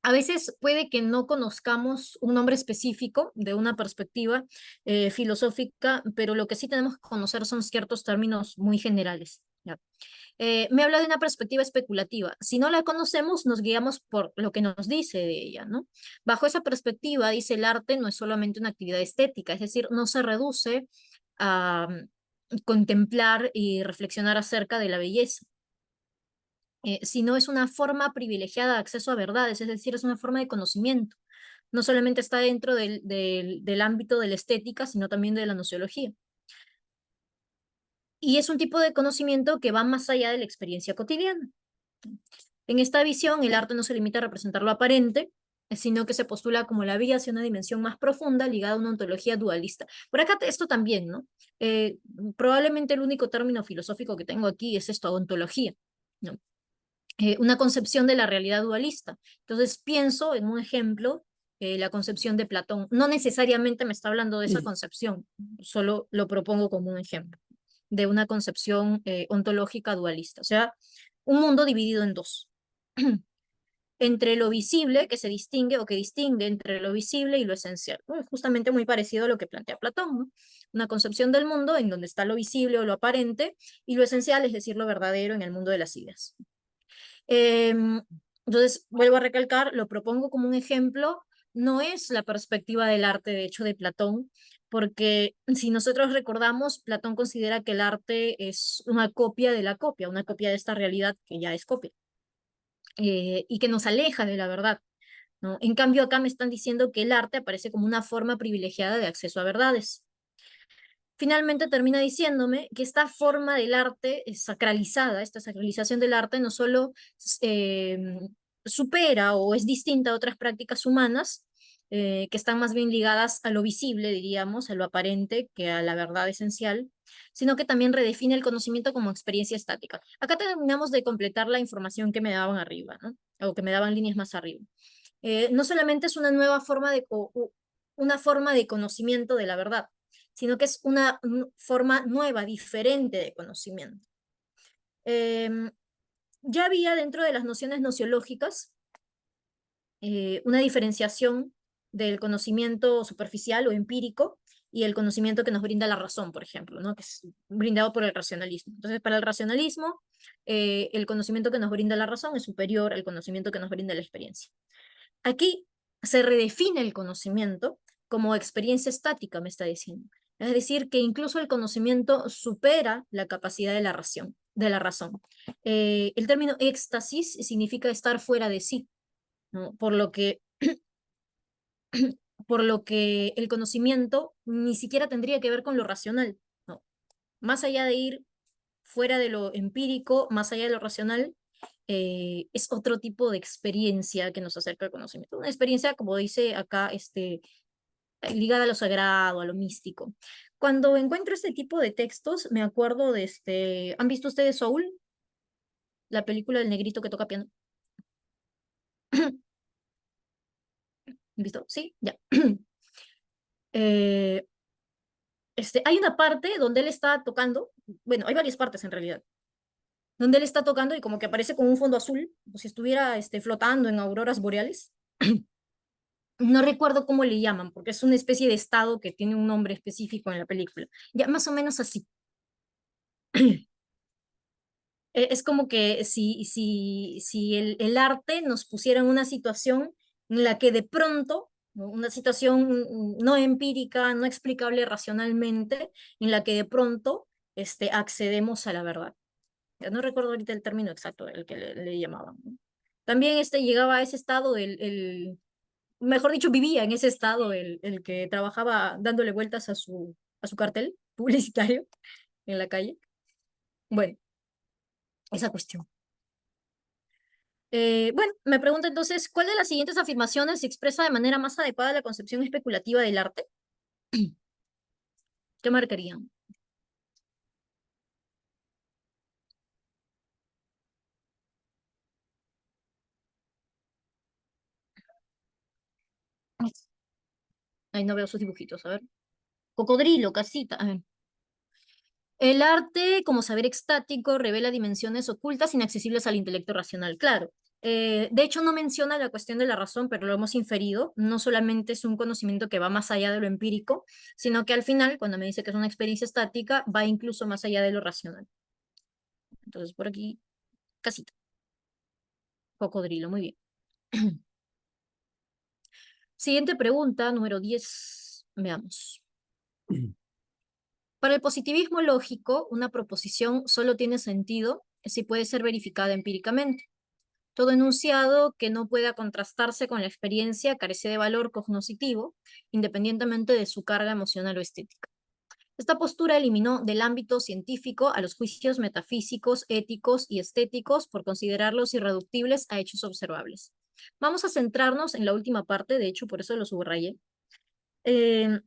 A veces puede que no conozcamos un nombre específico de una perspectiva filosófica, pero lo que sí tenemos que conocer son ciertos términos muy generales. ¿Ya? Me habla de una perspectiva especulativa. Si no la conocemos, nos guiamos por lo que nos dice de ella, ¿no? Bajo esa perspectiva, dice el arte no es solamente una actividad estética, es decir, no se reduce a contemplar y reflexionar acerca de la belleza, sino es una forma privilegiada de acceso a verdades, es decir, es una forma de conocimiento. No solamente está dentro del ámbito de la estética, sino también de la nociología. Y es un tipo de conocimiento que va más allá de la experiencia cotidiana. En esta visión, el arte no se limita a representar lo aparente, sino que se postula como la vía hacia una dimensión más profunda ligada a una ontología dualista. Por acá esto también, ¿no? Eh, Probablemente el único término filosófico que tengo aquí es esto, ontología, ¿no? Una concepción de la realidad dualista. Entonces pienso en un ejemplo, la concepción de Platón. No necesariamente me está hablando de esa concepción, solo lo propongo como un ejemplo de una concepción ontológica dualista. O sea, un mundo dividido en dos. Entre lo visible, que se distingue o que distingue entre lo visible y lo esencial. Justamente muy parecido a lo que plantea Platón, ¿no? Una concepción del mundo en donde está lo visible o lo aparente y lo esencial, es decir, lo verdadero en el mundo de las ideas. Entonces, vuelvo a recalcar, lo propongo como un ejemplo, no es la perspectiva del arte, de hecho, de Platón, porque si nosotros recordamos, Platón considera que el arte es una copia de la copia, una copia de esta realidad que ya es copia, y que nos aleja de la verdad, ¿no? En cambio, acá me están diciendo que el arte aparece como una forma privilegiada de acceso a verdades. Finalmente termina diciéndome que esta forma del arte es sacralizada, esta sacralización del arte no solo eh, supera o es distinta a otras prácticas humanas, que están más bien ligadas a lo visible, diríamos, a lo aparente, que a la verdad esencial, sino que también redefine el conocimiento como experiencia estática. Acá terminamos de completar la información que me daban arriba, ¿no? O que me daban líneas más arriba. No solamente es una nueva forma una forma de conocimiento de la verdad, sino que es una forma nueva, diferente de conocimiento. Em, ya había dentro de las nociones nociológicas una diferenciación del conocimiento superficial o empírico y el conocimiento que nos brinda la razón, por ejemplo, ¿no? Que es brindado por el racionalismo. Entonces, para el racionalismo, el conocimiento que nos brinda la razón es superior al conocimiento que nos brinda la experiencia. Aquí se redefine el conocimiento como experiencia estática, me está diciendo. Es decir, que incluso el conocimiento supera la capacidad de la razón. El término éxtasis significa estar fuera de sí, ¿no? Por lo que el conocimiento ni siquiera tendría que ver con lo racional, ¿no? Más allá de ir fuera de lo empírico, más allá de lo racional, es otro tipo de experiencia que nos acerca al conocimiento. Una experiencia, como dice acá, ligada a lo sagrado, a lo místico. Cuando encuentro este tipo de textos, me acuerdo de ¿han visto ustedes Soul? La película del negrito que toca piano. ¿Han visto? Sí, ya. Eh, hay una parte donde él está tocando, bueno, hay varias partes en realidad, donde él está tocando y como que aparece con un fondo azul, como si estuviera flotando en auroras boreales. No recuerdo cómo le llaman, porque es una especie de estado que tiene un nombre específico en la película. Ya más o menos así. Es como que si el arte nos pusiera en una situación en la que de pronto, ¿no? Una situación no empírica, no explicable racionalmente, en la que de pronto accedemos a la verdad. Ya no recuerdo ahorita el término exacto el que le llamaban, ¿no? También llegaba a ese estado mejor dicho, vivía en ese estado el que trabajaba dándole vueltas a su cartel publicitario en la calle. Bueno, esa cuestión. Bueno, me pregunto entonces, ¿cuál de las siguientes afirmaciones expresa de manera más adecuada la concepción especulativa del arte? ¿Qué marcarían? Ahí no veo sus dibujitos, a ver. Cocodrilo, casita. A ver. El arte, como saber extático, revela dimensiones ocultas inaccesibles al intelecto racional. Claro. De hecho, no menciona la cuestión de la razón, pero lo hemos inferido. No solamente es un conocimiento que va más allá de lo empírico, sino que al final, cuando me dice que es una experiencia estática, va incluso más allá de lo racional. Entonces, por aquí, casita. Cocodrilo, muy bien. Siguiente pregunta, número 10. Veamos. Para el positivismo lógico, una proposición solo tiene sentido si puede ser verificada empíricamente. Todo enunciado que no pueda contrastarse con la experiencia carece de valor cognoscitivo, independientemente de su carga emocional o estética. Esta postura eliminó del ámbito científico a los juicios metafísicos, éticos y estéticos por considerarlos irreductibles a hechos observables. Vamos a centrarnos en la última parte, de hecho, por eso lo subrayé. Eh,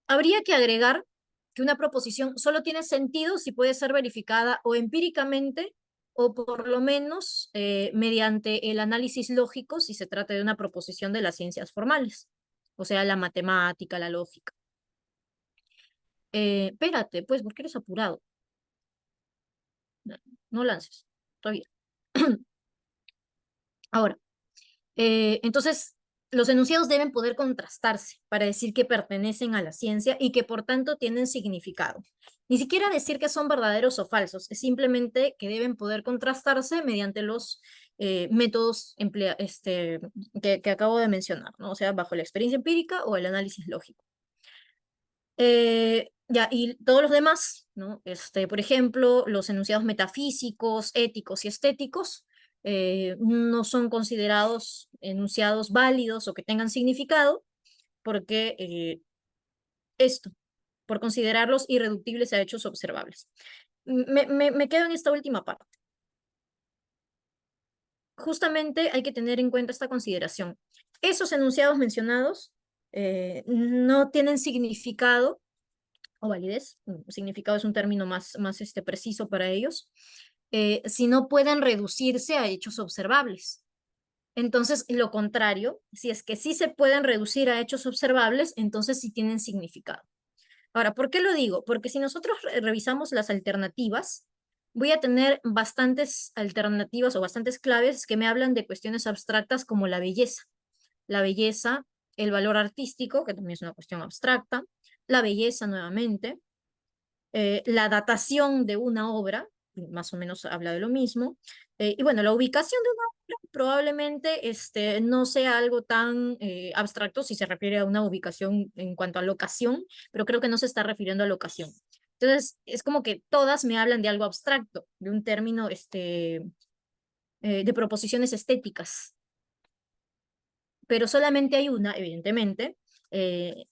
Habría que agregar que una proposición solo tiene sentido si puede ser verificada o empíricamente o por lo menos mediante el análisis lógico si se trata de una proposición de las ciencias formales, o sea, la matemática, la lógica. Espérate, pues, ¿por qué eres apurado? No, no lances, todavía. Ahora, entonces, los enunciados deben poder contrastarse para decir que pertenecen a la ciencia y que por tanto tienen significado. Ni siquiera decir que son verdaderos o falsos, es simplemente que deben poder contrastarse mediante los métodos que acabo de mencionar, ¿no? O sea, bajo la experiencia empírica o el análisis lógico. Ya, y todos los demás, ¿no? Por ejemplo, los enunciados metafísicos, éticos y estéticos no son considerados enunciados válidos o que tengan significado porque esto, por considerarlos irreductibles a hechos observables. Me quedo en esta última parte. Justamente hay que tener en cuenta esta consideración. Esos enunciados mencionados no tienen significado o validez, significado es un término más preciso para ellos, si no pueden reducirse a hechos observables. Entonces, lo contrario, si es que sí se pueden reducir a hechos observables, entonces sí tienen significado. Ahora, ¿por qué lo digo? Porque si nosotros revisamos las alternativas, voy a tener bastantes alternativas o bastantes claves que me hablan de cuestiones abstractas como la belleza. La belleza, el valor artístico, que también es una cuestión abstracta, la belleza nuevamente, la datación de una obra, más o menos habla de lo mismo, y bueno, la ubicación de una obra probablemente no sea algo tan abstracto si se refiere a una ubicación en cuanto a locación, pero creo que no se está refiriendo a locación. Entonces, es como que todas me hablan de algo abstracto, de un término de proposiciones estéticas, pero solamente hay una, evidentemente, eh,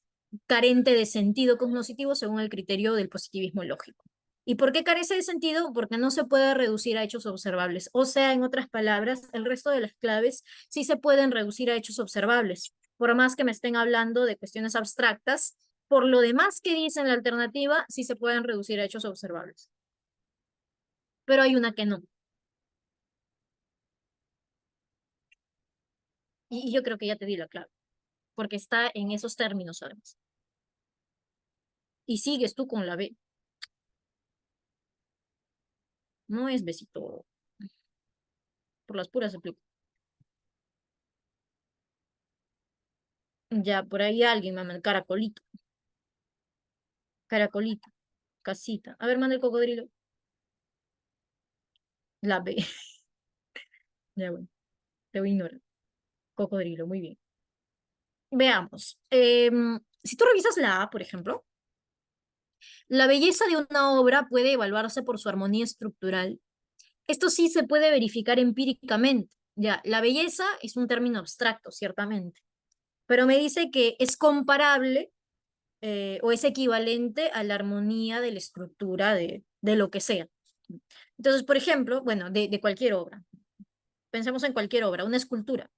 carente de sentido cognoscitivo según el criterio del positivismo lógico. ¿Y por qué carece de sentido? Porque no se puede reducir a hechos observables. O sea, en otras palabras, el resto de las claves sí se pueden reducir a hechos observables. Por más que me estén hablando de cuestiones abstractas, por lo demás que dice en la alternativa, sí se pueden reducir a hechos observables. Pero hay una que no. Y yo creo que ya te di la clave, porque está en esos términos además. Y sigues tú con la B. No es besito. Por las puras explico. Ya, por ahí alguien, mamá, el caracolito. Caracolito. Casita. A ver, manda el cocodrilo. La B. Ya, bueno. Te voy a ignorar. Cocodrilo, muy bien. Veamos. Si tú revisas la A, por ejemplo, la belleza de una obra puede evaluarse por su armonía estructural. Esto sí se puede verificar empíricamente. Ya, la belleza es un término abstracto, ciertamente, pero me dice que es comparable o es equivalente a la armonía de la estructura de lo que sea. Entonces, por ejemplo, bueno, de cualquier obra. Pensemos en cualquier obra, una escultura.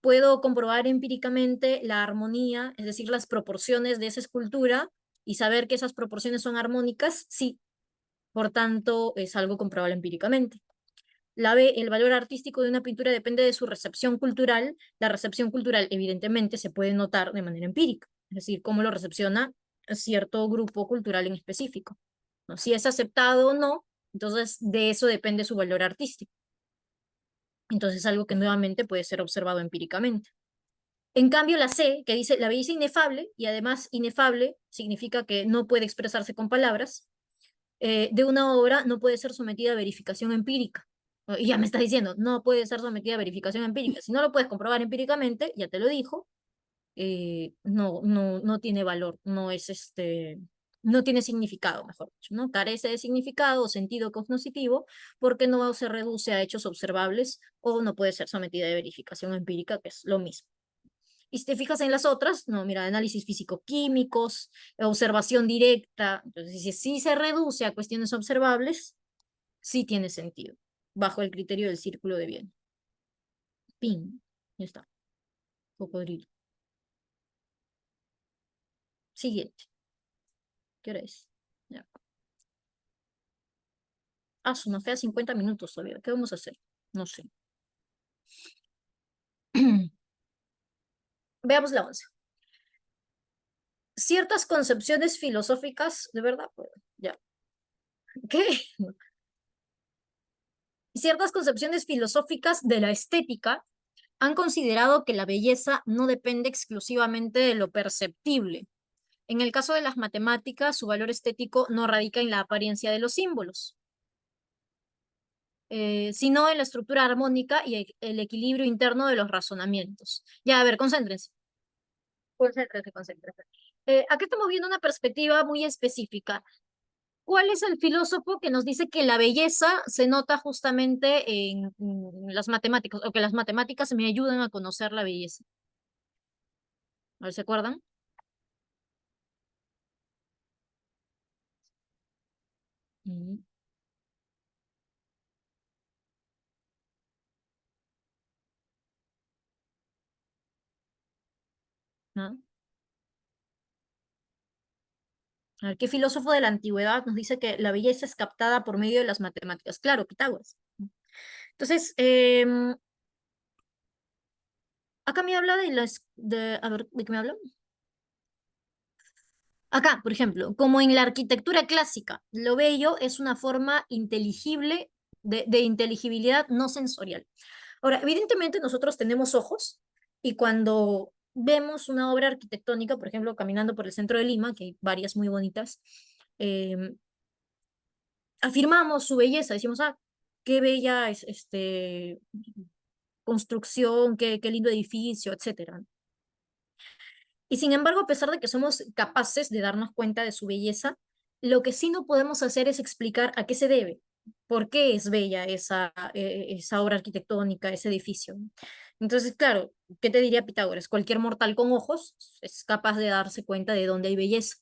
Puedo comprobar empíricamente la armonía, es decir, las proporciones de esa escultura y saber que esas proporciones son armónicas, sí. Por tanto, es algo comprobable empíricamente. El valor artístico de una pintura depende de su recepción cultural. La recepción cultural, evidentemente, se puede notar de manera empírica, es decir, cómo lo recepciona cierto grupo cultural en específico, ¿no? Si es aceptado o no, entonces de eso depende su valor artístico. Entonces, algo que nuevamente puede ser observado empíricamente. En cambio, la C, que dice la belleza inefable, y además inefable significa que no puede expresarse con palabras, de una obra no puede ser sometida a verificación empírica. Y ya me está diciendo, no puede ser sometida a verificación empírica. Si no lo puedes comprobar empíricamente, ya te lo dijo, no tiene valor, no tiene significado, mejor dicho, ¿no? Carece de significado o sentido cognoscitivo porque no se reduce a hechos observables o no puede ser sometida a verificación empírica, que es lo mismo. Y si te fijas en las otras, no, mira, análisis físico-químicos, observación directa, entonces si sí se reduce a cuestiones observables, sí tiene sentido, bajo el criterio del círculo de bien. Pin, ya está, cocodrilo. Siguiente, ¿qué hora es? Ya. Nos queda 50 minutos todavía, ¿qué vamos a hacer? No sé. Veamos la 11. Ciertas concepciones filosóficas, de verdad, pues, ya. ¿Qué? Ciertas concepciones filosóficas de la estética han considerado que la belleza no depende exclusivamente de lo perceptible. En el caso de las matemáticas, su valor estético no radica en la apariencia de los símbolos, sino en la estructura armónica y el equilibrio interno de los razonamientos. Ya, a ver, concéntrense. Concéntrense, concéntrense. Aquí estamos viendo una perspectiva muy específica. ¿Cuál es el filósofo que nos dice que la belleza se nota justamente en las matemáticas, o que las matemáticas me ayudan a conocer la belleza? A ver, ¿se acuerdan? Mm, ¿no? A ver, ¿qué filósofo de la antigüedad nos dice que la belleza es captada por medio de las matemáticas? Claro, Pitágoras. Entonces, acá me habla a ver, ¿de qué me habla? Acá, por ejemplo, como en la arquitectura clásica, lo bello es una forma inteligible de inteligibilidad no sensorial. Ahora, evidentemente nosotros tenemos ojos y cuando vemos una obra arquitectónica, por ejemplo, caminando por el centro de Lima, que hay varias muy bonitas, afirmamos su belleza, decimos, ah, qué bella es construcción, qué lindo edificio, etcétera. Y sin embargo, a pesar de que somos capaces de darnos cuenta de su belleza, lo que sí no podemos hacer es explicar a qué se debe, por qué es bella esa obra arquitectónica, ese edificio. Entonces, claro, ¿qué te diría Pitágoras? Cualquier mortal con ojos es capaz de darse cuenta de dónde hay belleza.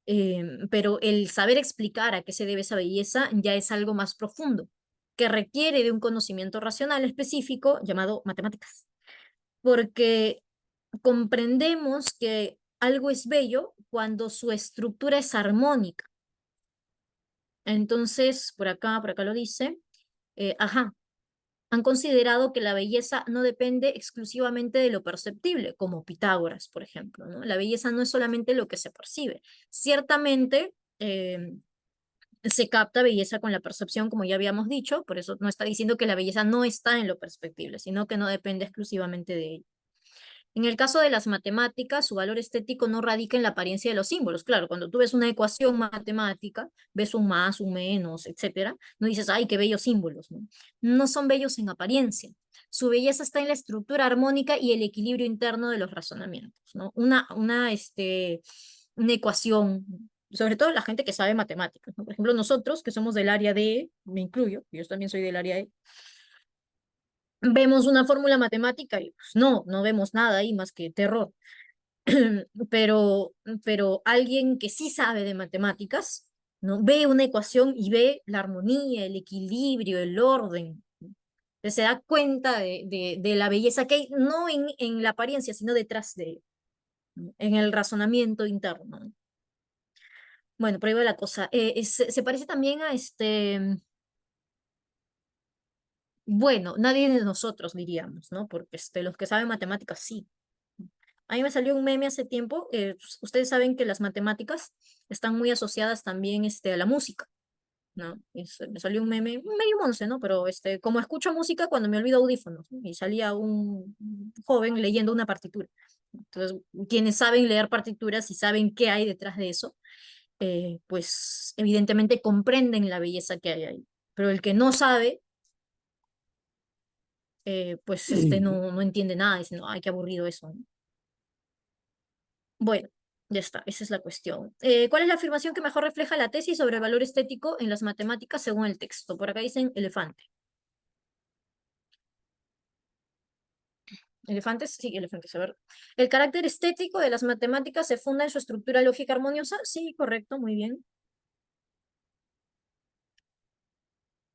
Pero el saber explicar a qué se debe esa belleza ya es algo más profundo, que requiere de un conocimiento racional específico llamado matemáticas, porque comprendemos que algo es bello cuando su estructura es armónica. Entonces, por acá lo dice, ajá, han considerado que la belleza no depende exclusivamente de lo perceptible, como Pitágoras, por ejemplo, ¿no? La belleza no es solamente lo que se percibe. Ciertamente, se capta belleza con la percepción, como ya habíamos dicho, por eso no está diciendo que la belleza no está en lo perceptible, sino que no depende exclusivamente de ello. En el caso de las matemáticas, su valor estético no radica en la apariencia de los símbolos. Claro, cuando tú ves una ecuación matemática, ves un más, un menos, etcétera, no dices, ay, qué bellos símbolos, ¿no? No son bellos en apariencia. Su belleza está en la estructura armónica y el equilibrio interno de los razonamientos, ¿no? Una ecuación, sobre todo la gente que sabe matemáticas, ¿no? Por ejemplo, nosotros que somos del área de, me incluyo, yo también soy del área de, vemos una fórmula matemática y pues, no vemos nada ahí más que terror. Pero, pero alguien que sí sabe de matemáticas, ¿no? Ve una ecuación y ve la armonía, el equilibrio, el orden. Se da cuenta de la belleza que hay, no en la apariencia, sino detrás de, ¿no? En el razonamiento interno, ¿no? Bueno, por ahí va la cosa. Se parece también a bueno, nadie de nosotros diríamos, ¿no? Porque los que saben matemáticas sí. A mí me salió un meme hace tiempo. Ustedes saben que las matemáticas están muy asociadas también a la música, ¿no? Me salió un meme, medio monce, ¿no? Pero como escucho música cuando me olvido audífonos, ¿no? Y salía un joven leyendo una partitura. Entonces, quienes saben leer partituras y saben qué hay detrás de eso, pues evidentemente comprenden la belleza que hay ahí. Pero el que no sabe, pues no entiende nada, dice, no, ay, qué aburrido eso, ¿no? Bueno, ya está, esa es la cuestión. ¿Cuál es la afirmación que mejor refleja la tesis sobre el valor estético en las matemáticas según el texto? Por acá dicen elefante. ¿Elefantes? Sí, elefantes, a ver. ¿El carácter estético de las matemáticas se funda en su estructura lógica armoniosa? Sí, correcto, muy bien.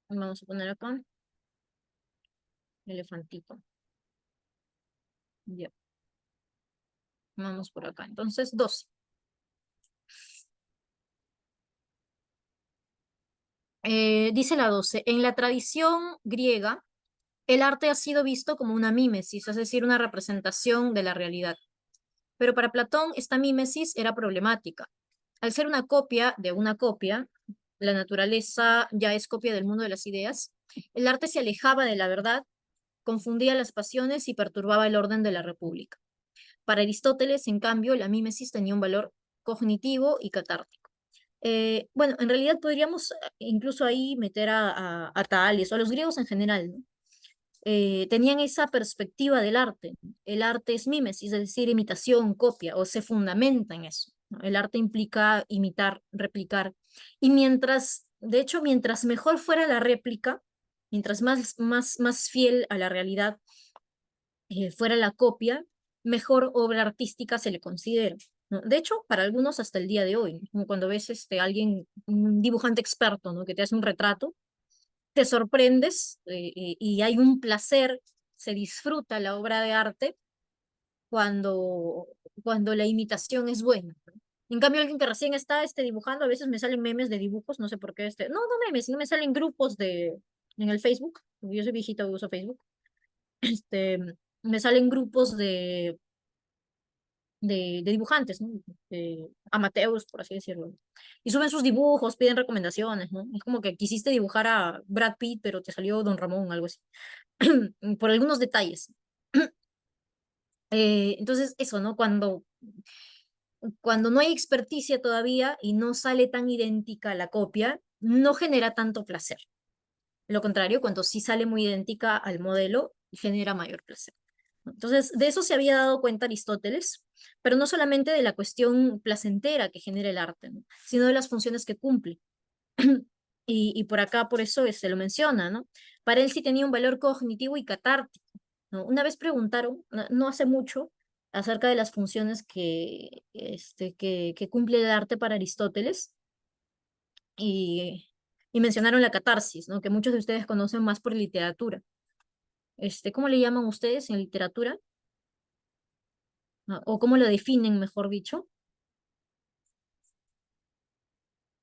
Vamos a poner acá, elefantito. Ya, vamos por acá. Entonces, 12. Dice la 12. En la tradición griega, el arte ha sido visto como una mímesis, es decir, una representación de la realidad. Pero para Platón, esta mímesis era problemática. Al ser una copia de una copia, la naturaleza ya es copia del mundo de las ideas, el arte se alejaba de la verdad, confundía las pasiones y perturbaba el orden de la república. Para Aristóteles, en cambio, la mímesis tenía un valor cognitivo y catártico. Bueno, en realidad podríamos incluso ahí meter a Tales o a los griegos en general, ¿no? Tenían esa perspectiva del arte. El arte es mímesis, es decir, imitación, copia, o se fundamenta en eso, ¿no? El arte implica imitar, replicar. Y de hecho, mientras mejor fuera la réplica, mientras más fiel a la realidad fuera la copia, mejor obra artística se le considera, ¿no? De hecho, para algunos hasta el día de hoy, ¿no? Como cuando ves alguien, un dibujante experto, ¿no? Que te hace un retrato, te sorprendes y hay un placer, se disfruta la obra de arte cuando, cuando la imitación es buena, ¿no? En cambio, alguien que recién está dibujando, a veces me salen memes de dibujos, no sé por qué, no memes, sino me salen grupos en el Facebook, porque yo soy viejita y uso Facebook, este, me salen grupos de dibujantes, ¿no? Amateurs, por así decirlo. Y suben sus dibujos, piden recomendaciones, ¿no? Es como que quisiste dibujar a Brad Pitt, pero te salió Don Ramón, algo así. Por algunos detalles. Entonces, eso, ¿no? Cuando no hay experticia todavía y no sale tan idéntica la copia, no genera tanto placer. Lo contrario, cuando sí sale muy idéntica al modelo, genera mayor placer. Entonces, de eso se había dado cuenta Aristóteles, pero no solamente de la cuestión placentera que genera el arte, ¿no? Sino de las funciones que cumple. Y por acá, por eso se lo menciona, ¿no? Para él sí tenía un valor cognitivo y catártico, ¿no? Una vez preguntaron, no hace mucho, acerca de las funciones que cumple el arte para Aristóteles, y, y mencionaron la catarsis, ¿no? Que muchos de ustedes conocen más por literatura. ¿Cómo le llaman ustedes en literatura? ¿O cómo lo definen, mejor dicho?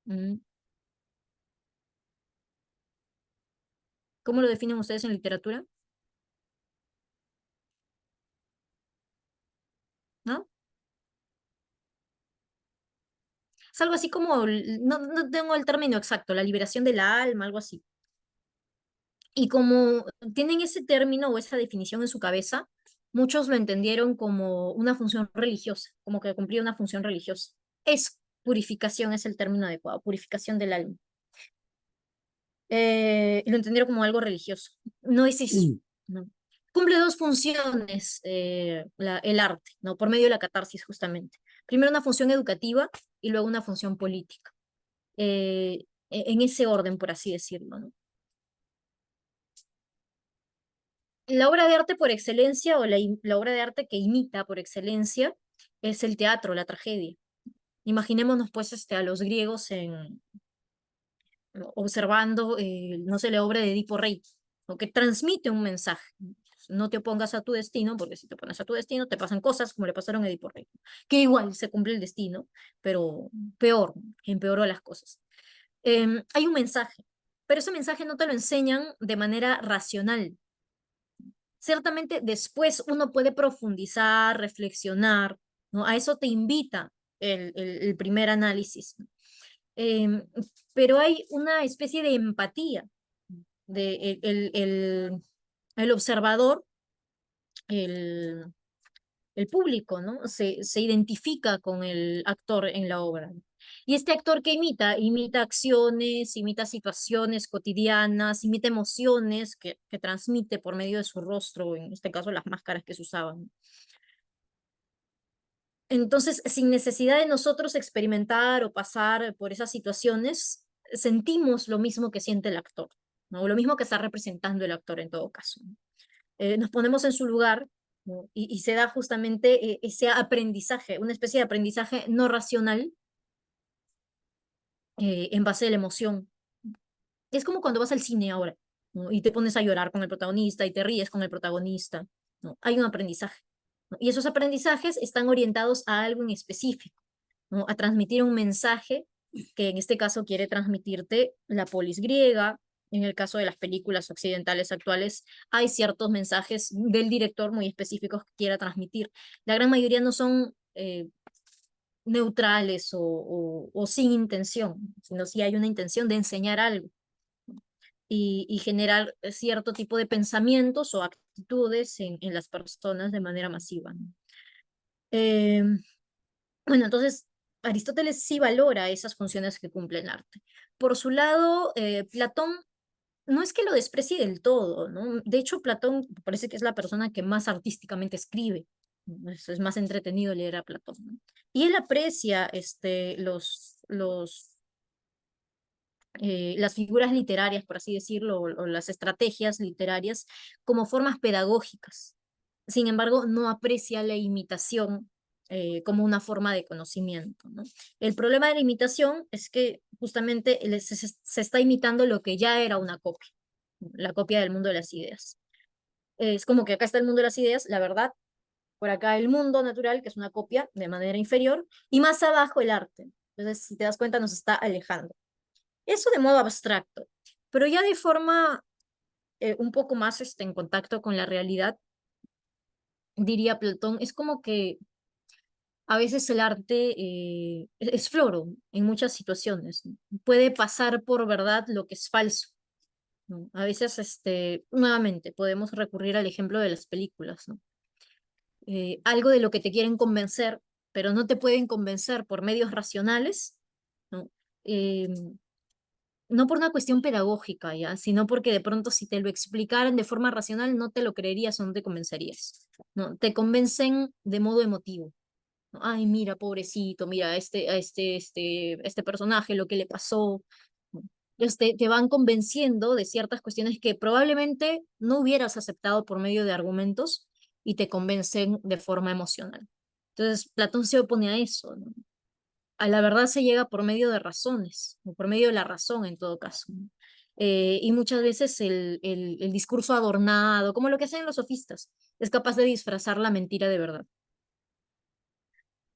Mm, ¿Cómo lo definen ustedes en literatura? ¿No? Es algo así como, no tengo el término exacto, la liberación del alma, algo así. Y como tienen ese término o esa definición en su cabeza, muchos lo entendieron como una función religiosa, como que cumplía una función religiosa. Es purificación, es el término adecuado, purificación del alma. Y lo entendieron como algo religioso. No es eso, ¿no? Cumple dos funciones el arte, ¿no? Por medio de la catarsis, justamente. Primero una función educativa y luego una función política. En ese orden, por así decirlo, ¿no? La obra de arte por excelencia o la obra de arte que imita por excelencia es el teatro, la tragedia. Imaginémonos pues a los griegos observando, no sé, la obra de Edipo Rey, o que transmite un mensaje. No te opongas a tu destino, porque si te opones a tu destino, te pasan cosas como le pasaron a Edipo Rey, que igual se cumple el destino, pero peor, empeoró las cosas. Hay un mensaje, pero ese mensaje no te lo enseñan de manera racional. Ciertamente después uno puede profundizar, reflexionar, ¿no? A eso te invita el primer análisis. Em, pero hay una especie de empatía de el observador, el, el público, ¿no? Se identifica con el actor en la obra. Y este actor que imita acciones, imita situaciones cotidianas, imita emociones que transmite por medio de su rostro, en este caso las máscaras que se usaban. Entonces, sin necesidad de nosotros experimentar o pasar por esas situaciones, sentimos lo mismo que siente el actor, ¿no? Lo mismo que está representando el actor en todo caso. Nos ponemos en su lugar, ¿no? Y se da justamente ese aprendizaje, una especie de aprendizaje no racional en base a la emoción. Es como cuando vas al cine ahora, ¿no? Y te pones a llorar con el protagonista y te ríes con el protagonista, ¿no? Hay un aprendizaje, ¿no? Y esos aprendizajes están orientados a algo en específico, ¿no? A transmitir un mensaje que en este caso quiere transmitirte la polis griega. En el caso de las películas occidentales actuales, hay ciertos mensajes del director muy específicos que quiera transmitir. La gran mayoría no son neutrales o sin intención, sino si hay una intención de enseñar algo y generar cierto tipo de pensamientos o actitudes en las personas de manera masiva, ¿no? Eh, bueno, entonces Aristóteles sí valora esas funciones que cumple el arte. Por su lado, Platón no es que lo desprecie del todo, ¿no? De hecho, Platón parece que es la persona que más artísticamente escribe. ¿No? Es más entretenido leer a Platón, ¿no? Y él aprecia las figuras literarias, por así decirlo, o las estrategias literarias como formas pedagógicas. Sin embargo, no aprecia la imitación como una forma de conocimiento, ¿no? El problema de la imitación es que justamente se está imitando lo que ya era una copia, ¿no? La copia del mundo de las ideas. Es como que acá está el mundo de las ideas, la verdad, por acá el mundo natural, que es una copia de manera inferior, y más abajo el arte. Entonces, si te das cuenta, nos está alejando. Eso de modo abstracto, pero ya de forma un poco más en contacto con la realidad, diría Platón, es como que a veces el arte es floro en muchas situaciones, ¿no? Puede pasar por verdad lo que es falso, ¿no? A veces, nuevamente, podemos recurrir al ejemplo de las películas, ¿no? Algo de lo que te quieren convencer, pero no te pueden convencer por medios racionales, ¿no? Eh, no por una cuestión pedagógica, ¿ya? Sino porque de pronto si te lo explicaran de forma racional no te lo creerías o no te convencerías, ¿no? Te convencen de modo emotivo, ¿no? Ay, mira, pobrecito, mira, este personaje, lo que le pasó, ¿no? Te van convenciendo de ciertas cuestiones que probablemente no hubieras aceptado por medio de argumentos y te convencen de forma emocional. Entonces, Platón se opone a eso, ¿no? A la verdad se llega por medio de razones, o por medio de la razón en todo caso, ¿no? Y muchas veces el discurso adornado, como lo que hacen los sofistas, es capaz de disfrazar la mentira de verdad.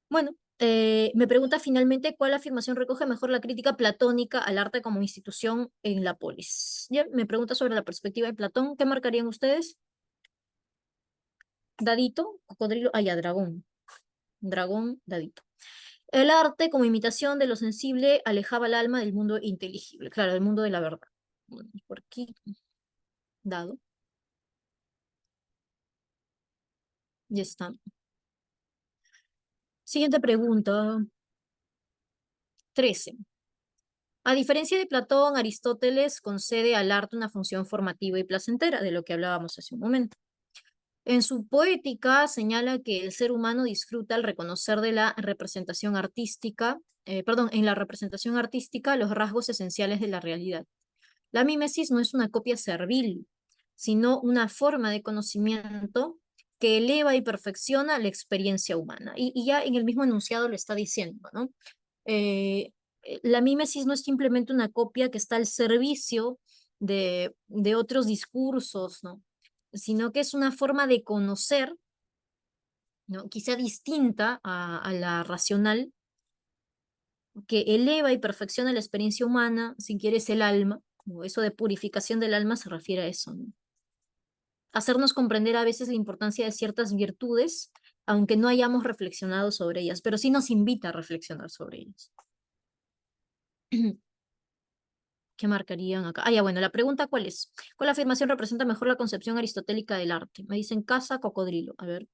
Bueno, me pregunta finalmente cuál afirmación recoge mejor la crítica platónica al arte como institución en la polis. Ya, me pregunta sobre la perspectiva de Platón, ¿qué marcarían ustedes? Dadito, cocodrilo, ya, dragón. Dragón, dadito. El arte, como imitación de lo sensible, alejaba el alma del mundo inteligible, claro, del mundo de la verdad. Bueno, por aquí, dado, ya está. Siguiente pregunta, 13. A diferencia de Platón, Aristóteles concede al arte una función formativa y placentera, de lo que hablábamos hace un momento. En su poética señala que el ser humano disfruta al reconocer de la representación artística, en la representación artística los rasgos esenciales de la realidad. La mímesis no es una copia servil, sino una forma de conocimiento que eleva y perfecciona la experiencia humana. Y ya en el mismo enunciado lo está diciendo, ¿no? Eh, la mímesis no es simplemente una copia que está al servicio de otros discursos, ¿no? Sino que es una forma de conocer, ¿no? Quizá distinta a la racional, que eleva y perfecciona la experiencia humana, si quieres el alma, ¿no? Eso de purificación del alma se refiere a eso, ¿no? Hacernos comprender a veces la importancia de ciertas virtudes, aunque no hayamos reflexionado sobre ellas, pero sí nos invita a reflexionar sobre ellas. ¿Qué marcarían acá? Ah, ya, bueno, la pregunta ¿cuál es? ¿Cuál afirmación representa mejor la concepción aristotélica del arte? Me dicen casa, cocodrilo. A ver.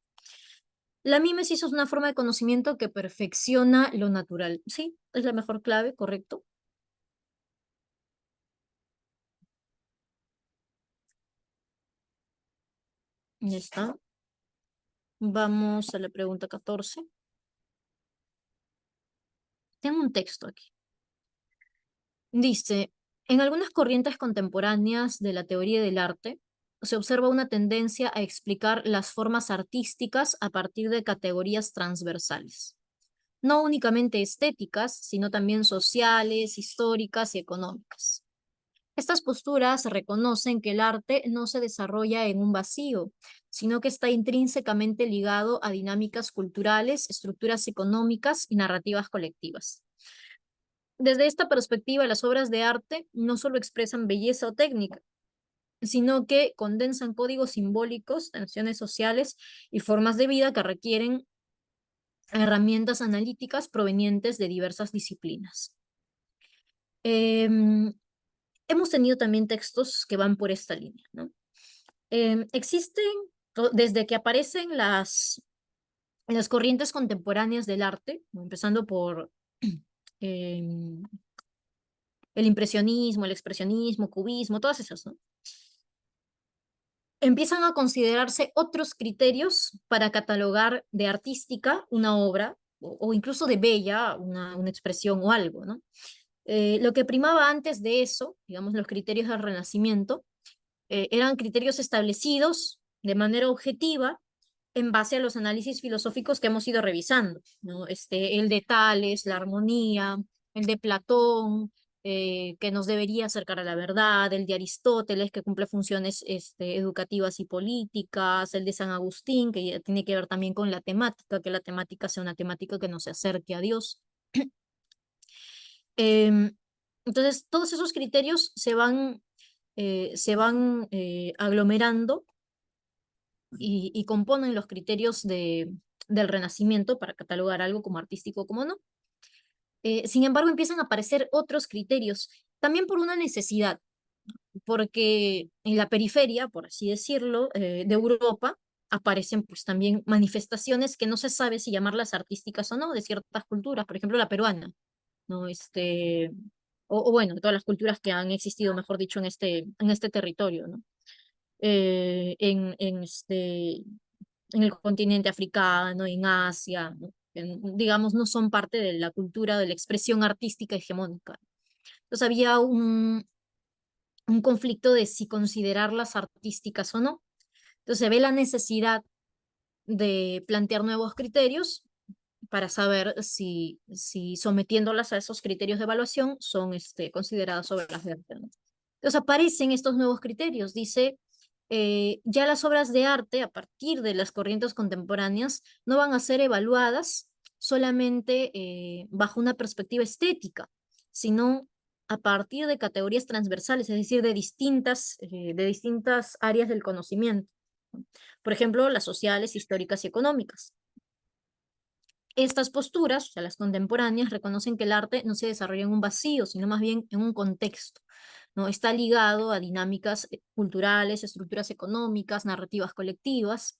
La mímesis es una forma de conocimiento que perfecciona lo natural. Sí, es la mejor clave, correcto. Ya está. Vamos a la pregunta 14. Tengo un texto aquí. Dice, en algunas corrientes contemporáneas de la teoría del arte, se observa una tendencia a explicar las formas artísticas a partir de categorías transversales, no únicamente estéticas, sino también sociales, históricas y económicas. Estas posturas reconocen que el arte no se desarrolla en un vacío, sino que está intrínsecamente ligado a dinámicas culturales, estructuras económicas y narrativas colectivas. Desde esta perspectiva, las obras de arte no solo expresan belleza o técnica, sino que condensan códigos simbólicos, tensiones sociales y formas de vida que requieren herramientas analíticas provenientes de diversas disciplinas. Hemos tenido también textos que van por esta línea, ¿no? Existen, desde que aparecen las corrientes contemporáneas del arte, ¿no? Empezando por em, el impresionismo, el expresionismo, cubismo, todas esas, ¿no? Empiezan a considerarse otros criterios para catalogar de artística una obra, o incluso de bella una expresión o algo, ¿no? Lo que primaba antes de eso, digamos, los criterios del Renacimiento, eran criterios establecidos de manera objetiva en base a los análisis filosóficos que hemos ido revisando, ¿no? El de Tales, la armonía, el de Platón, que nos debería acercar a la verdad, el de Aristóteles, que cumple funciones educativas y políticas, el de San Agustín, que ya tiene que ver también con la temática, que la temática sea una temática que nos acerque a Dios. Em, entonces, todos esos criterios se van aglomerando y componen los criterios del Renacimiento para catalogar algo como artístico o como no. Sin embargo, empiezan a aparecer otros criterios, también por una necesidad, porque en la periferia, por así decirlo, de Europa, aparecen pues también manifestaciones que no se sabe si llamarlas artísticas o no, de ciertas culturas, por ejemplo la peruana, ¿no? O bueno, todas las culturas que han existido, mejor dicho, en este territorio, ¿no? En el continente africano, en Asia, ¿no? Digamos, no son parte de la cultura, de la expresión artística hegemónica. Entonces había un conflicto de si considerarlas artísticas o no. Entonces se ve la necesidad de plantear nuevos criterios para saber si sometiéndolas a esos criterios de evaluación son consideradas obras de arte, ¿no? Entonces aparecen estos nuevos criterios. Dice, ya las obras de arte, a partir de las corrientes contemporáneas, no van a ser evaluadas solamente bajo una perspectiva estética, sino a partir de categorías transversales, es decir, de distintas áreas del conocimiento. Por ejemplo, las sociales, históricas y económicas. Estas posturas, o sea, las contemporáneas, reconocen que el arte no se desarrolla en un vacío, sino más bien en un contexto, ¿no? Está ligado a dinámicas culturales, estructuras económicas, narrativas colectivas.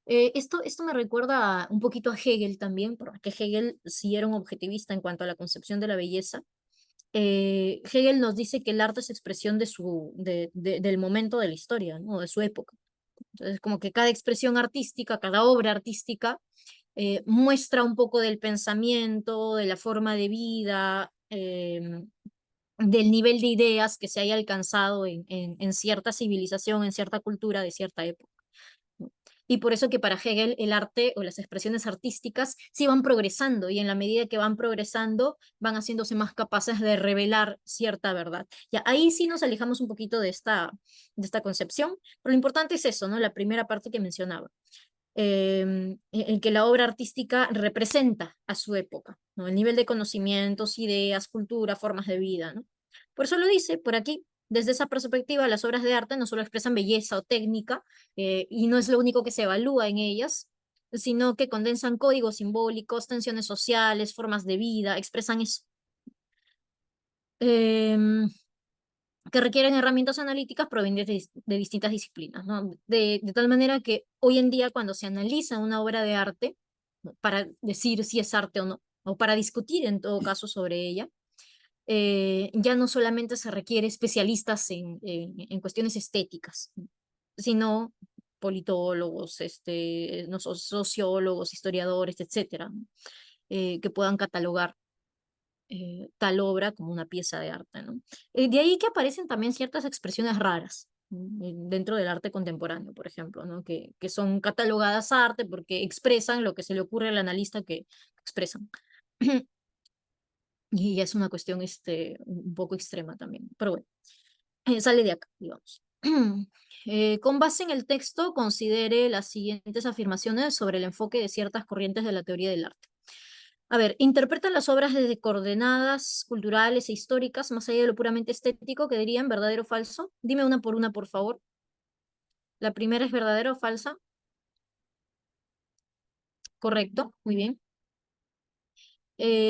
Esto me recuerda un poquito a Hegel también, porque Hegel sí era un objetivista en cuanto a la concepción de la belleza. Hegel nos dice que el arte es expresión del momento de la historia, ¿no? De su época. Entonces, como que cada expresión artística, cada obra artística, muestra un poco del pensamiento, de la forma de vida, del nivel de ideas que se haya alcanzado en cierta civilización, en cierta cultura de cierta época, ¿no? Y por eso que para Hegel el arte o las expresiones artísticas sí van progresando y en la medida que van progresando van haciéndose más capaces de revelar cierta verdad. Ya, ahí sí nos alejamos un poquito de esta concepción, pero lo importante es eso, ¿no? La primera parte que mencionaba, en que la obra artística representa a su época, ¿no? El nivel de conocimientos, ideas, cultura, formas de vida, ¿no? Por eso lo dice por aquí. Desde esa perspectiva, las obras de arte no solo expresan belleza o técnica, y no es lo único que se evalúa en ellas, sino que condensan códigos simbólicos, tensiones sociales, formas de vida, expresan eso. Em, que requieren herramientas analíticas provenientes de distintas disciplinas, ¿no? De tal manera que hoy en día cuando se analiza una obra de arte, ¿no? Para decir si es arte o no, o para discutir en todo caso sobre ella, ya no solamente se requiere especialistas en cuestiones estéticas, ¿no? Sino politólogos, no, sociólogos, historiadores, etcétera, ¿no? Que puedan catalogar tal obra como una pieza de arte, ¿no? De ahí que aparecen también ciertas expresiones raras, ¿no? Dentro del arte contemporáneo, por ejemplo, ¿no? Que son catalogadas arte porque expresan lo que se le ocurre al analista que expresan. Y ya es una cuestión un poco extrema también, pero bueno, sale de acá, digamos. Con base en el texto, considere las siguientes afirmaciones sobre el enfoque de ciertas corrientes de la teoría del arte. A ver, interpreta las obras desde coordenadas culturales e históricas, más allá de lo puramente estético, que dirían verdadero o falso. Dime una, por favor. La primera es verdadera o falsa. Correcto, muy bien.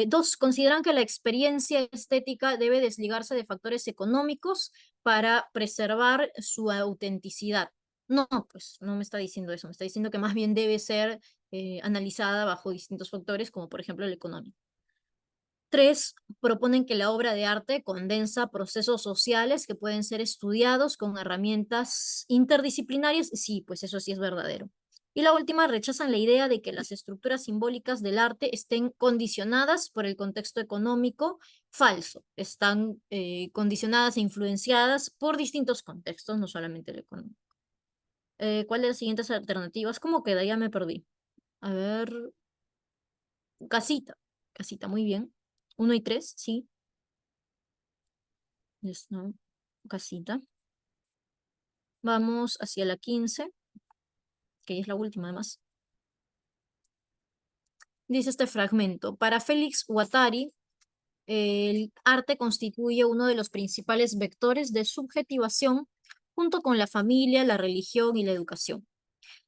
Dos, consideran que la experiencia estética debe desligarse de factores económicos para preservar su autenticidad. No, pues no me está diciendo eso, me está diciendo que más bien debe ser analizada bajo distintos factores, como por ejemplo el económico. Tres, proponen que la obra de arte condensa procesos sociales que pueden ser estudiados con herramientas interdisciplinarias. Sí, pues eso sí es verdadero. Y la última, rechazan la idea de que las estructuras simbólicas del arte estén condicionadas por el contexto económico. Falso. Están condicionadas e influenciadas por distintos contextos, no solamente el económico. ¿Cuál de las siguientes alternativas? ¿Cómo queda? Ya me perdí. A ver, casita. Casita, muy bien. 1 y 3, sí. ¿No? Casita. Vamos hacia la 15, que es la última además. Dice este fragmento: para Félix Guattari, el arte constituye uno de los principales vectores de subjetivación junto con la familia, la religión y la educación.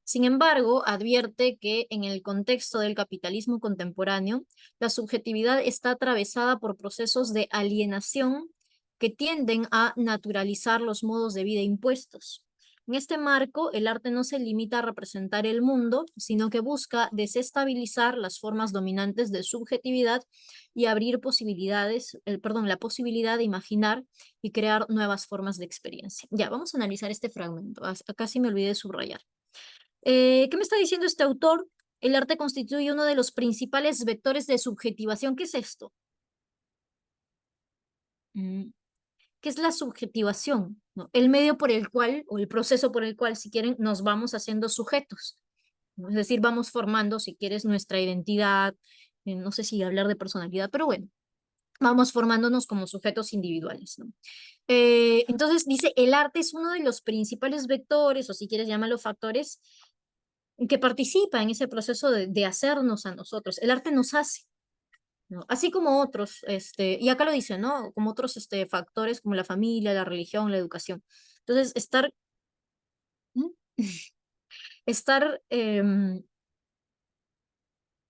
Sin embargo, advierte que en el contexto del capitalismo contemporáneo, la subjetividad está atravesada por procesos de alienación que tienden a naturalizar los modos de vida impuestos. En este marco, el arte no se limita a representar el mundo, sino que busca desestabilizar las formas dominantes de subjetividad y abrir la posibilidad de imaginar y crear nuevas formas de experiencia. Ya, vamos a analizar este fragmento. Acá sí me olvidé de subrayar. ¿Qué me está diciendo este autor? El arte constituye uno de los principales vectores de subjetivación. ¿Qué es esto? ¿Qué es la subjetivación? ¿No? El medio por el cual, o el proceso por el cual, si quieren, nos vamos haciendo sujetos, ¿no? Es decir, vamos formando, si quieres, nuestra identidad, no sé si hablar de personalidad, pero bueno, vamos formándonos como sujetos individuales, ¿no? Entonces dice, el arte es uno de los principales vectores, o si quieres llamarlo factores, que participa en ese proceso de hacernos a nosotros. El arte nos hace, ¿no? Así como otros, y acá lo dice, ¿no? Como otros factores como la familia, la religión, la educación. Entonces, ¿Mm? estar,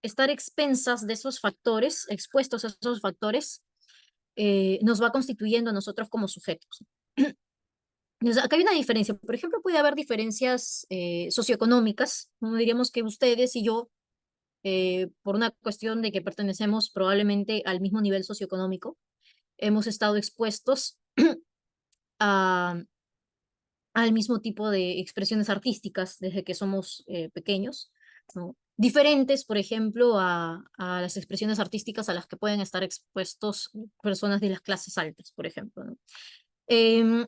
estar expensas de esos factores, expuestos a esos factores, nos va constituyendo a nosotros como sujetos. Entonces, acá hay una diferencia. Por ejemplo, puede haber diferencias socioeconómicas, ¿no? Diríamos que ustedes y yo, por una cuestión de que pertenecemos probablemente al mismo nivel socioeconómico, hemos estado expuestos a, al mismo tipo de expresiones artísticas desde que somos pequeños, ¿no? diferentes, por ejemplo, a las expresiones artísticas a las que pueden estar expuestos personas de las clases altas, por ejemplo, ¿no? Em,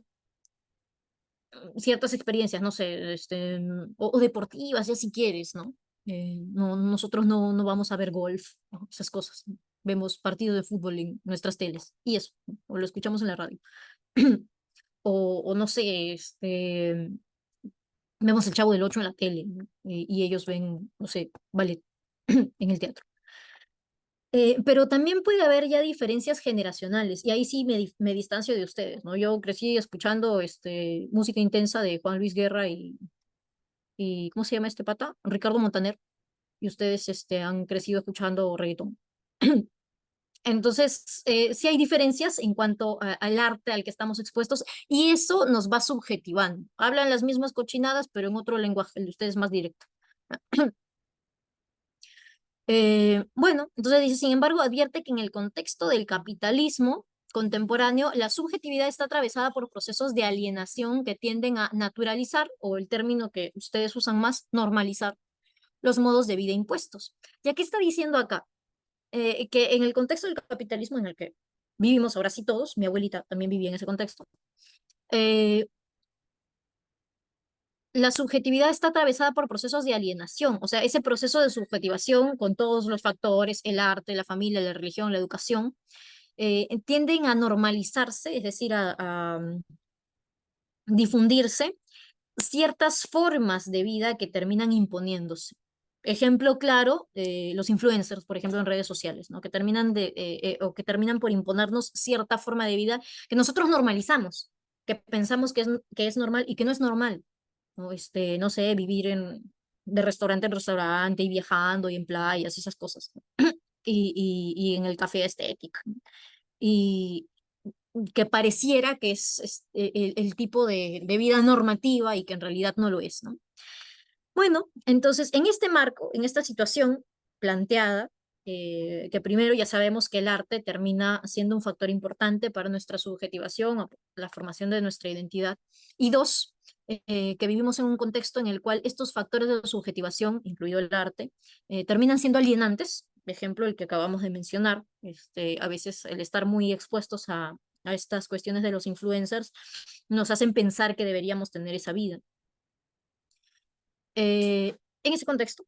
Ciertas experiencias, no sé, o deportivas, ya si quieres, ¿no? No, nosotros no vamos a ver golf, ¿no? Esas cosas, ¿no? Vemos partidos de fútbol en nuestras teles y eso, ¿no? O lo escuchamos en la radio. O no sé, vemos el Chavo del Ocho en la tele, ¿no? Y ellos ven, no sé, ballet en el teatro. Pero también puede haber ya diferencias generacionales, y ahí sí me distancio de ustedes, ¿no? Yo crecí escuchando música intensa de Juan Luis Guerra y ¿cómo se llama este pata? Ricardo Montaner, y ustedes han crecido escuchando reggaetón. Entonces, sí hay diferencias en cuanto al arte al que estamos expuestos, y eso nos va subjetivando. Hablan las mismas cochinadas, pero en otro lenguaje, el de ustedes más directo. Bueno, entonces dice, sin embargo, advierte que en el contexto del capitalismo contemporáneo, la subjetividad está atravesada por procesos de alienación que tienden a naturalizar, o el término que ustedes usan más, normalizar los modos de vida impuestos. ¿Ya qué está diciendo acá? Que en el contexto del capitalismo en el que vivimos ahora sí todos, mi abuelita también vivía en ese contexto, eh, la subjetividad está atravesada por procesos de alienación, o sea, ese proceso de subjetivación con todos los factores, el arte, la familia, la religión, la educación, tienden a normalizarse, es decir, a difundirse ciertas formas de vida que terminan imponiéndose. Ejemplo claro, los influencers, por ejemplo, en redes sociales, ¿no? Que terminan o que terminan por imponernos cierta forma de vida que nosotros normalizamos, que pensamos que es normal y que no es normal, ¿no? No sé, vivir de restaurante en restaurante y viajando y en playas, esas cosas, ¿no? Y en el café estética. Y que pareciera que es el tipo de vida normativa y que en realidad no lo es, ¿no? Bueno, entonces, en este marco, en esta situación planteada, que primero ya sabemos que el arte termina siendo un factor importante para nuestra subjetivación o la formación de nuestra identidad, y dos, que vivimos en un contexto en el cual estos factores de subjetivación, incluido el arte, terminan siendo alienantes, por ejemplo, el que acabamos de mencionar, a veces el estar muy expuestos a estas cuestiones de los influencers nos hacen pensar que deberíamos tener esa vida. En ese contexto,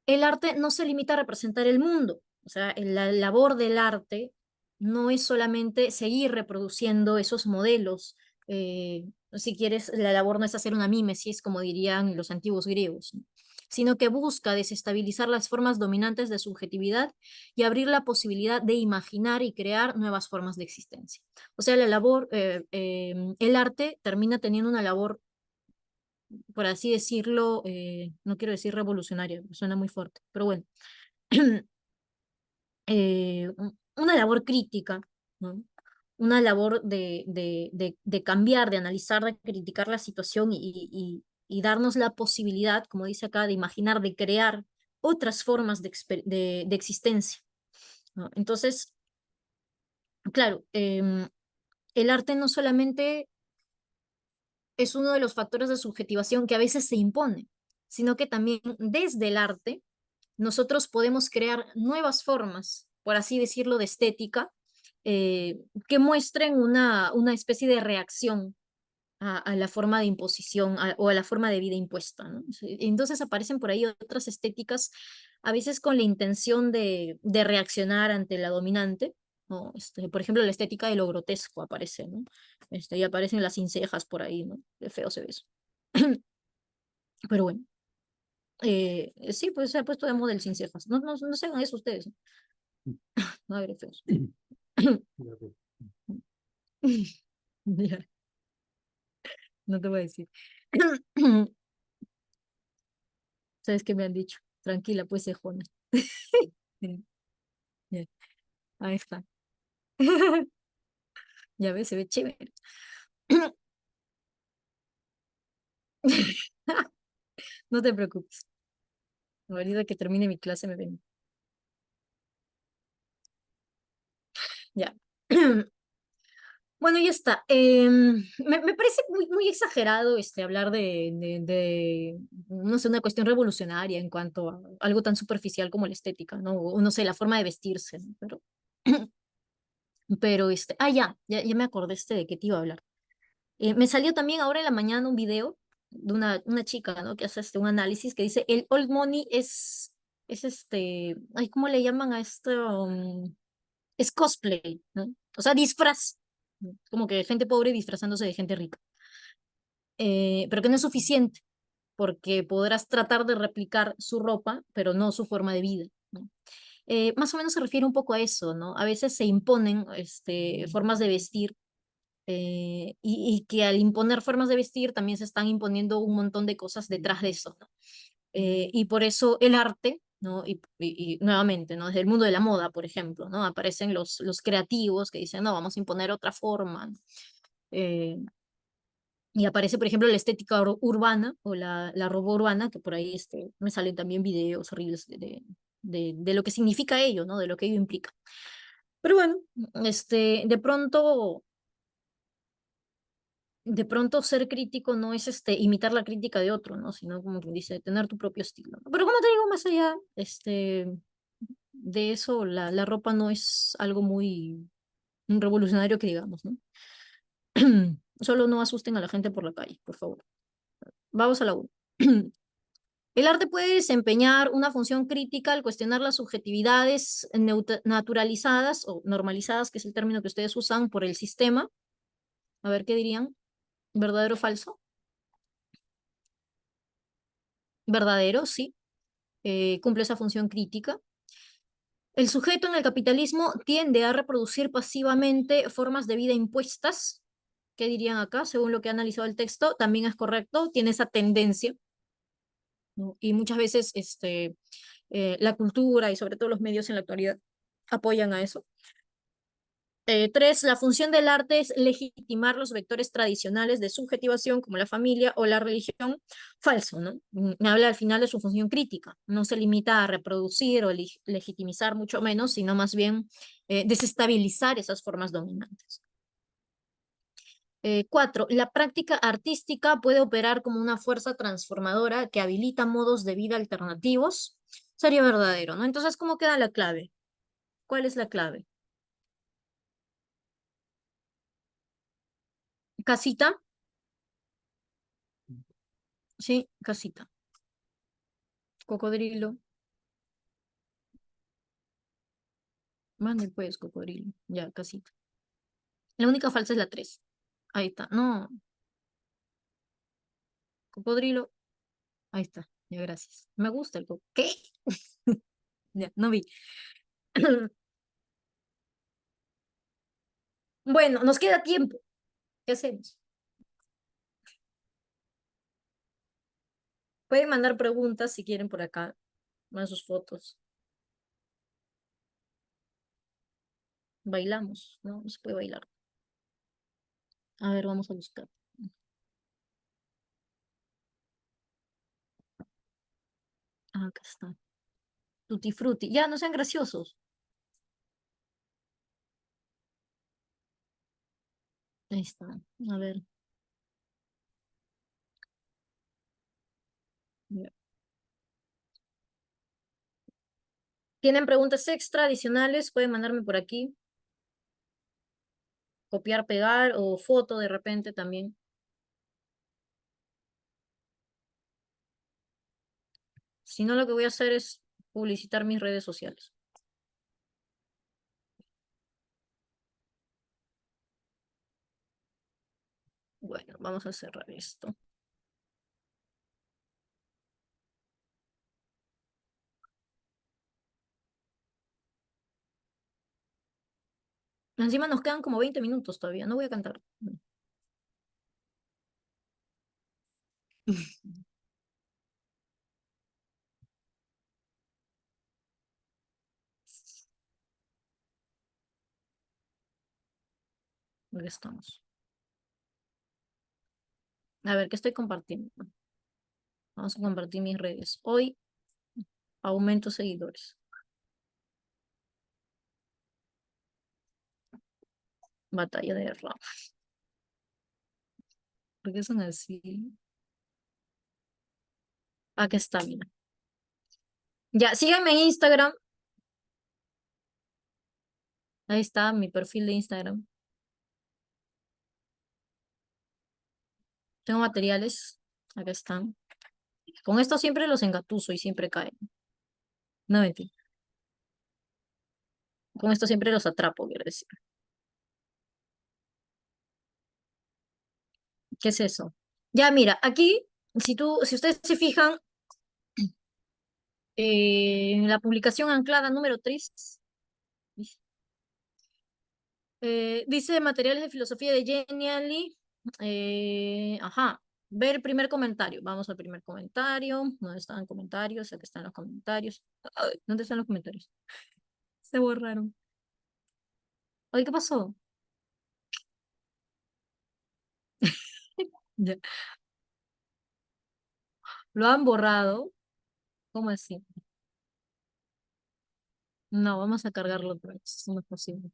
el arte no se limita a representar el mundo, o sea, la labor del arte no es solamente seguir reproduciendo esos modelos, si quieres, la labor no es hacer una mímesis, como dirían los antiguos griegos, ¿no? Sino que busca desestabilizar las formas dominantes de subjetividad y abrir la posibilidad de imaginar y crear nuevas formas de existencia. O sea, el arte termina teniendo una labor, por así decirlo, no quiero decir revolucionaria, suena muy fuerte, pero bueno, una labor crítica, ¿no? Una labor de cambiar, de analizar, de criticar la situación y darnos la posibilidad, como dice acá, de imaginar, de crear otras formas de existencia, ¿no? Entonces, claro, el arte no solamente es uno de los factores de subjetivación que a veces se impone, sino que también desde el arte nosotros podemos crear nuevas formas, por así decirlo, de estética, que muestren una especie de reacción a la forma de imposición o a la forma de vida impuesta, ¿no? Sí, entonces aparecen por ahí otras estéticas, a veces con la intención de reaccionar ante la dominante, ¿no? Por ejemplo, la estética de lo grotesco aparece, ¿no? Y aparecen las cejas por ahí, ¿no? Qué feo se ve eso. Pero bueno, sí, pues se ha puesto de moda el sin cejas. No se hagan eso ustedes, ¿no? No, a ver, feos. Gracias. Ya, no te voy a decir. ¿Sabes qué me han dicho? Tranquila, pues, cejona. Miren, ya, ahí está. Ya ves, se ve chévere. No te preocupes. Ahorita que termine mi clase me ven. Ya. Bueno, ya está. Me parece muy exagerado hablar no sé, una cuestión revolucionaria en cuanto a algo tan superficial como la estética, ¿no? O no sé, la forma de vestirse, ¿no? Pero ya me acordé de qué te iba a hablar. Me salió también ahora en la mañana un video de una chica, ¿no? Que hace un análisis que dice, el old money es ay, ¿cómo le llaman a esto? Es cosplay, ¿no? O sea, disfraz, ¿no? Como que gente pobre disfrazándose de gente rica. Pero que no es suficiente, porque podrás tratar de replicar su ropa, pero no su forma de vida, ¿no? Más o menos se refiere un poco a eso, ¿no? A veces se imponen formas de vestir y que al imponer formas de vestir también se están imponiendo un montón de cosas detrás de eso, ¿no? Y por eso el arte, ¿no? Y nuevamente, ¿no? Desde el mundo de la moda, por ejemplo, ¿no? Aparecen los creativos que dicen, no, vamos a imponer otra forma, ¿no? Eh, y aparece, por ejemplo, la estética urbana o la ropa urbana, que por ahí me salen también videos horribles de lo que significa ello, ¿no? De lo que ello implica. Pero bueno, de pronto ser crítico no es imitar la crítica de otro, ¿no? Sino como que dice, tener tu propio estilo, ¿no? Pero como te digo, más allá, de eso, la ropa no es algo muy revolucionario que digamos, ¿no? Solo no asusten a la gente por la calle, por favor. Vamos a la 1. El arte puede desempeñar una función crítica al cuestionar las subjetividades naturalizadas o normalizadas, que es el término que ustedes usan, por el sistema. A ver qué dirían. ¿Verdadero o falso? Verdadero, sí. Cumple esa función crítica. El sujeto en el capitalismo tiende a reproducir pasivamente formas de vida impuestas. ¿Qué dirían acá? Según lo que ha analizado el texto, también es correcto, tiene esa tendencia, ¿no? Y muchas veces la cultura y sobre todo los medios en la actualidad apoyan a eso. 3, la función del arte es legitimar los vectores tradicionales de subjetivación como la familia o la religión. Falso, ¿no? Me habla al final de su función crítica. No se limita a reproducir o legitimizar mucho menos, sino más bien desestabilizar esas formas dominantes. 4, la práctica artística puede operar como una fuerza transformadora que habilita modos de vida alternativos. Sería verdadero, ¿no? Entonces, ¿cómo queda la clave? ¿Cuál es la clave? Casita, sí, casita. Cocodrilo, mande pues, cocodrilo, ya, casita. La única falsa es la 3. Ahí está, no, cocodrilo, ahí está, ya, gracias. Me gusta el coco. ¿Qué? Ya, no vi. Bueno, nos queda tiempo. ¿Qué hacemos? Pueden mandar preguntas si quieren por acá, más sus fotos. Bailamos, ¿no? No se puede bailar. A ver, vamos a buscar. Ah, acá está. Tutti frutti. Ya, no sean graciosos. Ahí está. A ver. Ya. ¿Tienen preguntas extra, adicionales? Pueden mandarme por aquí. Copiar, pegar o foto de repente también. Si no, lo que voy a hacer es publicitar mis redes sociales. Bueno, vamos a cerrar esto. Encima nos quedan como 20 minutos todavía. No voy a cantar. Aquí estamos. A ver, ¿qué estoy compartiendo? Vamos a compartir mis redes. Hoy aumento seguidores. Batalla de Rama. ¿Por qué son así? Aquí está, mira. Ya, síganme en Instagram. Ahí está mi perfil de Instagram. Tengo materiales. Acá están. Con esto siempre los engatuso y siempre caen. No mentira. Con esto siempre los atrapo, quiero decir. ¿Qué es eso? Ya, mira, aquí, si ustedes se fijan, en la publicación anclada número 3, dice materiales de filosofía de Genially. Ajá. Ver el primer comentario. Vamos al primer comentario. ¿Dónde están los comentarios? Aquí están los comentarios. Ay, ¿dónde están los comentarios? Se borraron. Oye, ¿qué pasó? Ya. ¿Lo han borrado? ¿Cómo así? No, vamos a cargarlo otra vez. Eso no es posible.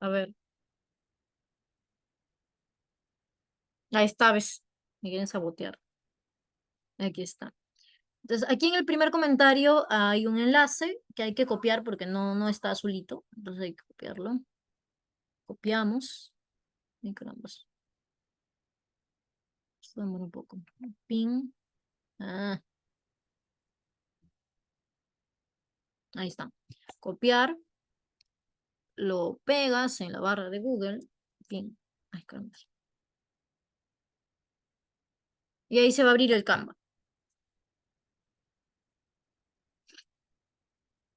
A ver, ahí está, ves. Me quieren sabotear. Aquí está. Entonces, aquí en el primer comentario hay un enlace que hay que copiar porque no está azulito. Entonces hay que copiarlo. Copiamos. Y caramba, esto demora un poco. Pin. Ah, ahí está. Copiar. Lo pegas en la barra de Google. Pin. Ay, caramba. Y ahí se va a abrir el Canva.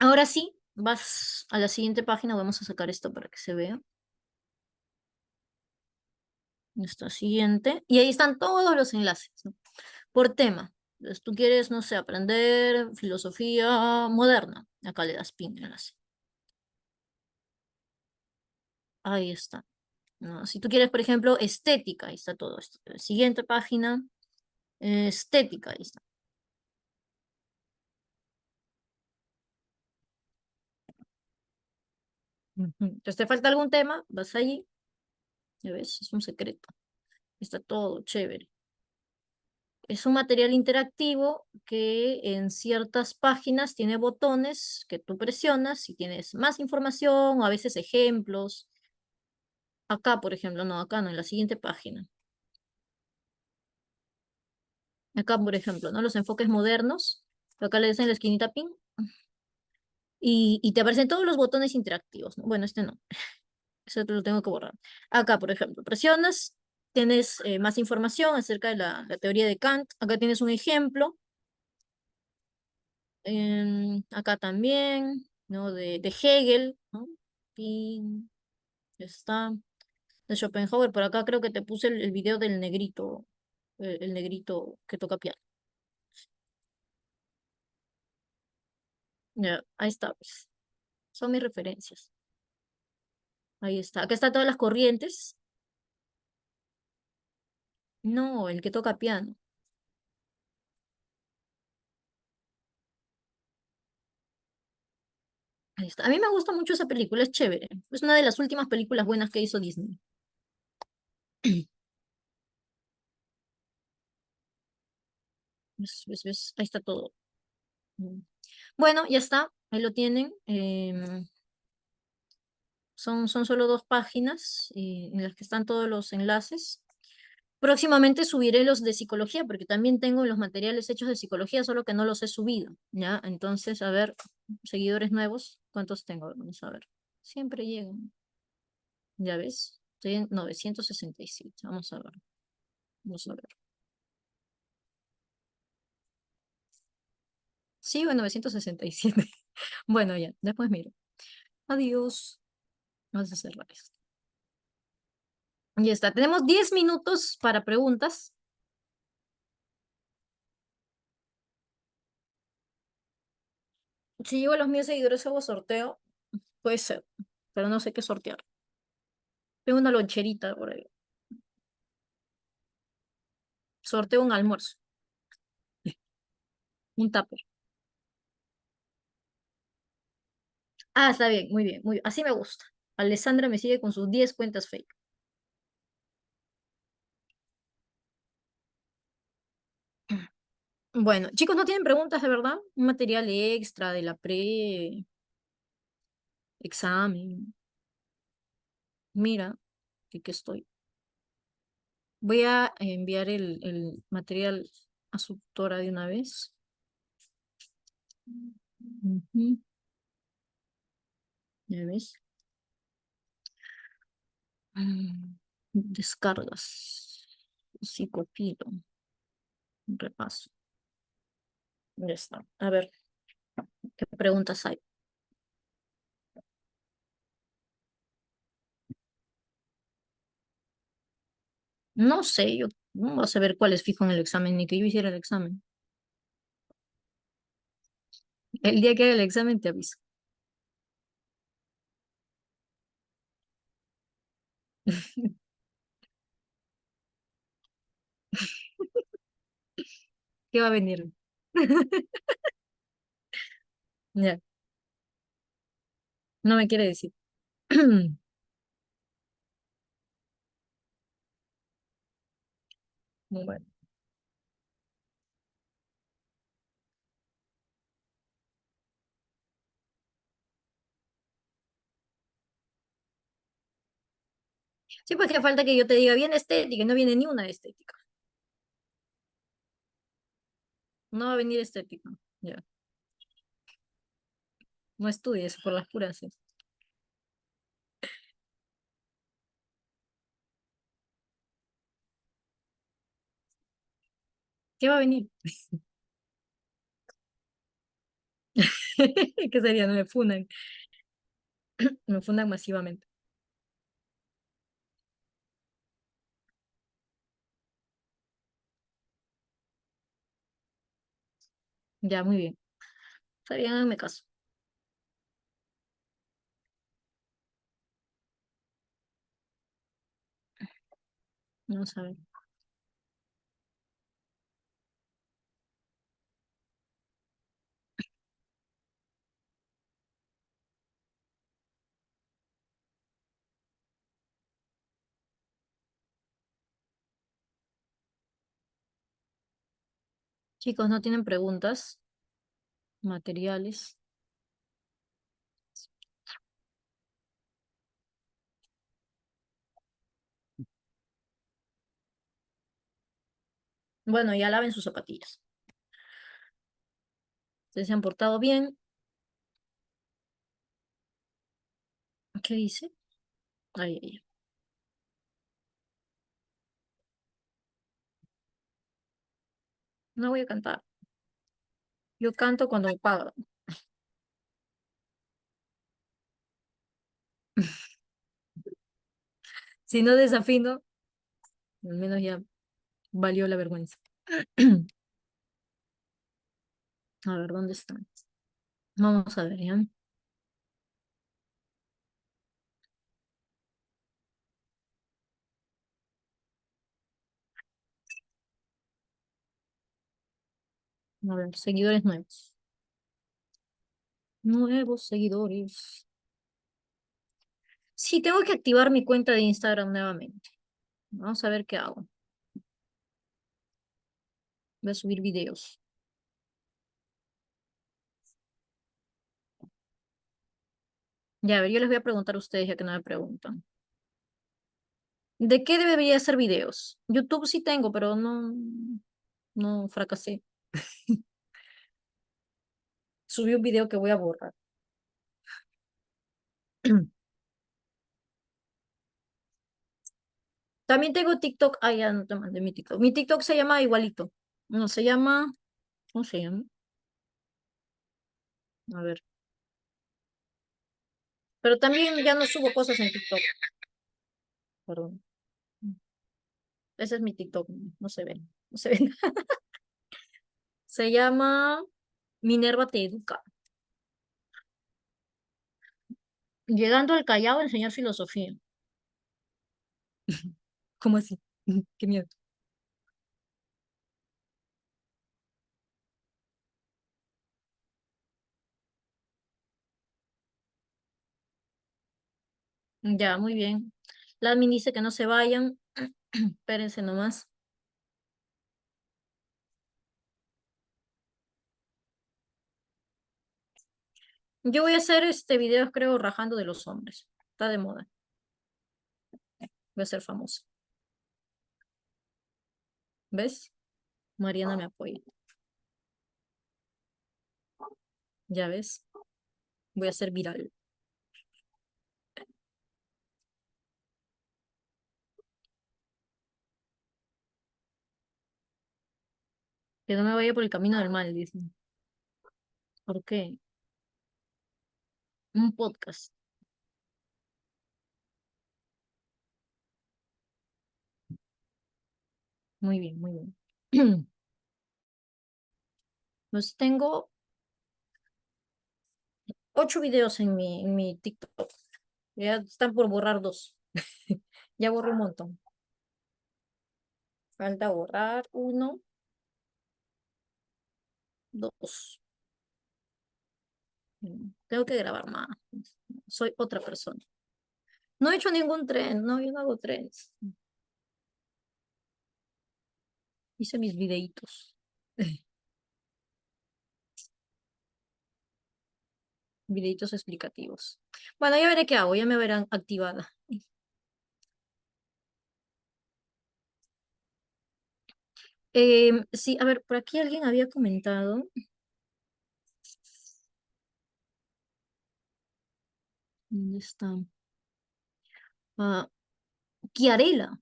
Ahora sí, vas a la siguiente página. Vamos a sacar esto para que se vea. Esta siguiente. Y ahí están todos los enlaces, ¿no? Por tema. Entonces, tú quieres, no sé, aprender filosofía moderna. Acá le das pin enlace. Ahí está. ¿No? Si tú quieres, por ejemplo, estética, ahí está todo esto. Siguiente página, estética, ahí está. Ujú. Entonces, ¿te falta algún tema? Vas allí, ya ves, es un secreto. Está todo chévere. Es un material interactivo que en ciertas páginas tiene botones que tú presionas y tienes más información, a veces ejemplos. Acá, por ejemplo, no, acá no, en la siguiente página. Acá, por ejemplo, ¿no? Los enfoques modernos. Acá le das en la esquinita pin y te aparecen todos los botones interactivos, ¿no? Bueno, este no, eso te lo tengo que borrar. Acá, por ejemplo, presionas, tienes más información acerca de la teoría de Kant. Acá tienes un ejemplo. Acá también, ¿no? De Hegel, ¿no? Pin, ya está. De Schopenhauer, por acá creo que te puse el video del negrito, el negrito que toca piano. Ya, ahí está, pues. Son mis referencias. Ahí está. Acá están todas las corrientes. No, el que toca piano. Ahí está. A mí me gusta mucho esa película, es chévere. Es una de las últimas películas buenas que hizo Disney. ¿Ves? Ahí está todo. Mm. Bueno, ya está. Ahí lo tienen. Son solo 2 páginas en las que están todos los enlaces. Próximamente subiré los de psicología, porque también tengo los materiales hechos de psicología, solo que no los he subido, ¿ya? Entonces, a ver, seguidores nuevos, ¿cuántos tengo? Vamos a ver. Siempre llegan, ¿ya ves? Estoy en 967, vamos a ver, vamos a ver. Sigo en 967. Bueno, ya, después miro. Adiós. Vamos a cerrar esto. Ya está, tenemos 10 minutos para preguntas. Si llego a los 1000 seguidores hago sorteo, puede ser, pero no sé qué sortear. Tengo una loncherita por ahí. Sorteo un almuerzo, un tupper. Ah, está bien, muy bien, muy bien. Así me gusta. Alessandra me sigue con sus 10 cuentas fake. Bueno, chicos, ¿no tienen preguntas de verdad? Un material extra de la examen. Mira, que estoy. Voy a enviar el material a su tutora de una vez. Ujú, ya ves. Descargas. Psicopilo. Un repaso. Ya está. A ver, ¿qué preguntas hay? No sé, yo no vas a ver cuál es fijo en el examen, ni que yo hiciera el examen. El día que haga el examen te aviso. ¿Qué va a venir? Ya, no me quiere decir. Bueno. Sí, pues que falta que yo te diga bien estética, y no viene ni una estética. No va a venir estética. Ya. No estudies por las puras. Sí. ¿Qué va a venir? ¿Qué sería? No me fundan. Me fundan masivamente. Ya, muy bien. Está bien, háganme caso. Vamos a ver. Chicos, ¿no tienen preguntas? Materiales. Bueno, ya laven sus zapatillas. Ustedes se han portado bien. ¿Qué dice? Ay, ay, ay. No voy a cantar. Yo canto cuando me pagan. Si no desafino, al menos ya valió la vergüenza. A ver, ¿dónde están? Vamos a ver, ¿ya? A ver, seguidores nuevos. Nuevos seguidores. Sí, tengo que activar mi cuenta de Instagram nuevamente. Vamos a ver qué hago. Voy a subir videos. Ya, a ver, yo les voy a preguntar a ustedes ya que no me preguntan. ¿De qué debería hacer videos? YouTube sí tengo, pero no fracasé. Subí un video que voy a borrar. También tengo TikTok. Ah, ya no te mandé mi TikTok. Mi TikTok se llama igualito. No, se llama. ¿Cómo se llama? A ver. Pero también ya no subo cosas en TikTok. Perdón. Ese es mi TikTok. No se ve. No se ve. Se llama Minerva Te Educa. Llegando al Callao a enseñar filosofía. ¿Cómo así? Qué miedo. Ya, muy bien. La admin dice que no se vayan. Espérense nomás. Yo voy a hacer videos, creo, rajando de los hombres. Está de moda. Voy a ser famosa. ¿Ves? Mariana me apoya. Ya ves. Voy a ser viral. Que no me vaya por el camino del mal, dicen. ¿Por qué? Un podcast. Muy bien, muy bien. Pues tengo 8 videos en mi TikTok. Ya están por borrar 2. Ya borré un montón. Falta borrar 1, 2. Tengo que grabar más. Soy otra persona. No he hecho ningún tren, no, yo no hago trenes. Hice mis videitos. Videitos explicativos. Bueno, ya veré qué hago, ya me verán activada. Sí, a ver, por aquí alguien había comentado. ¿Dónde está? Ah, Kiarela.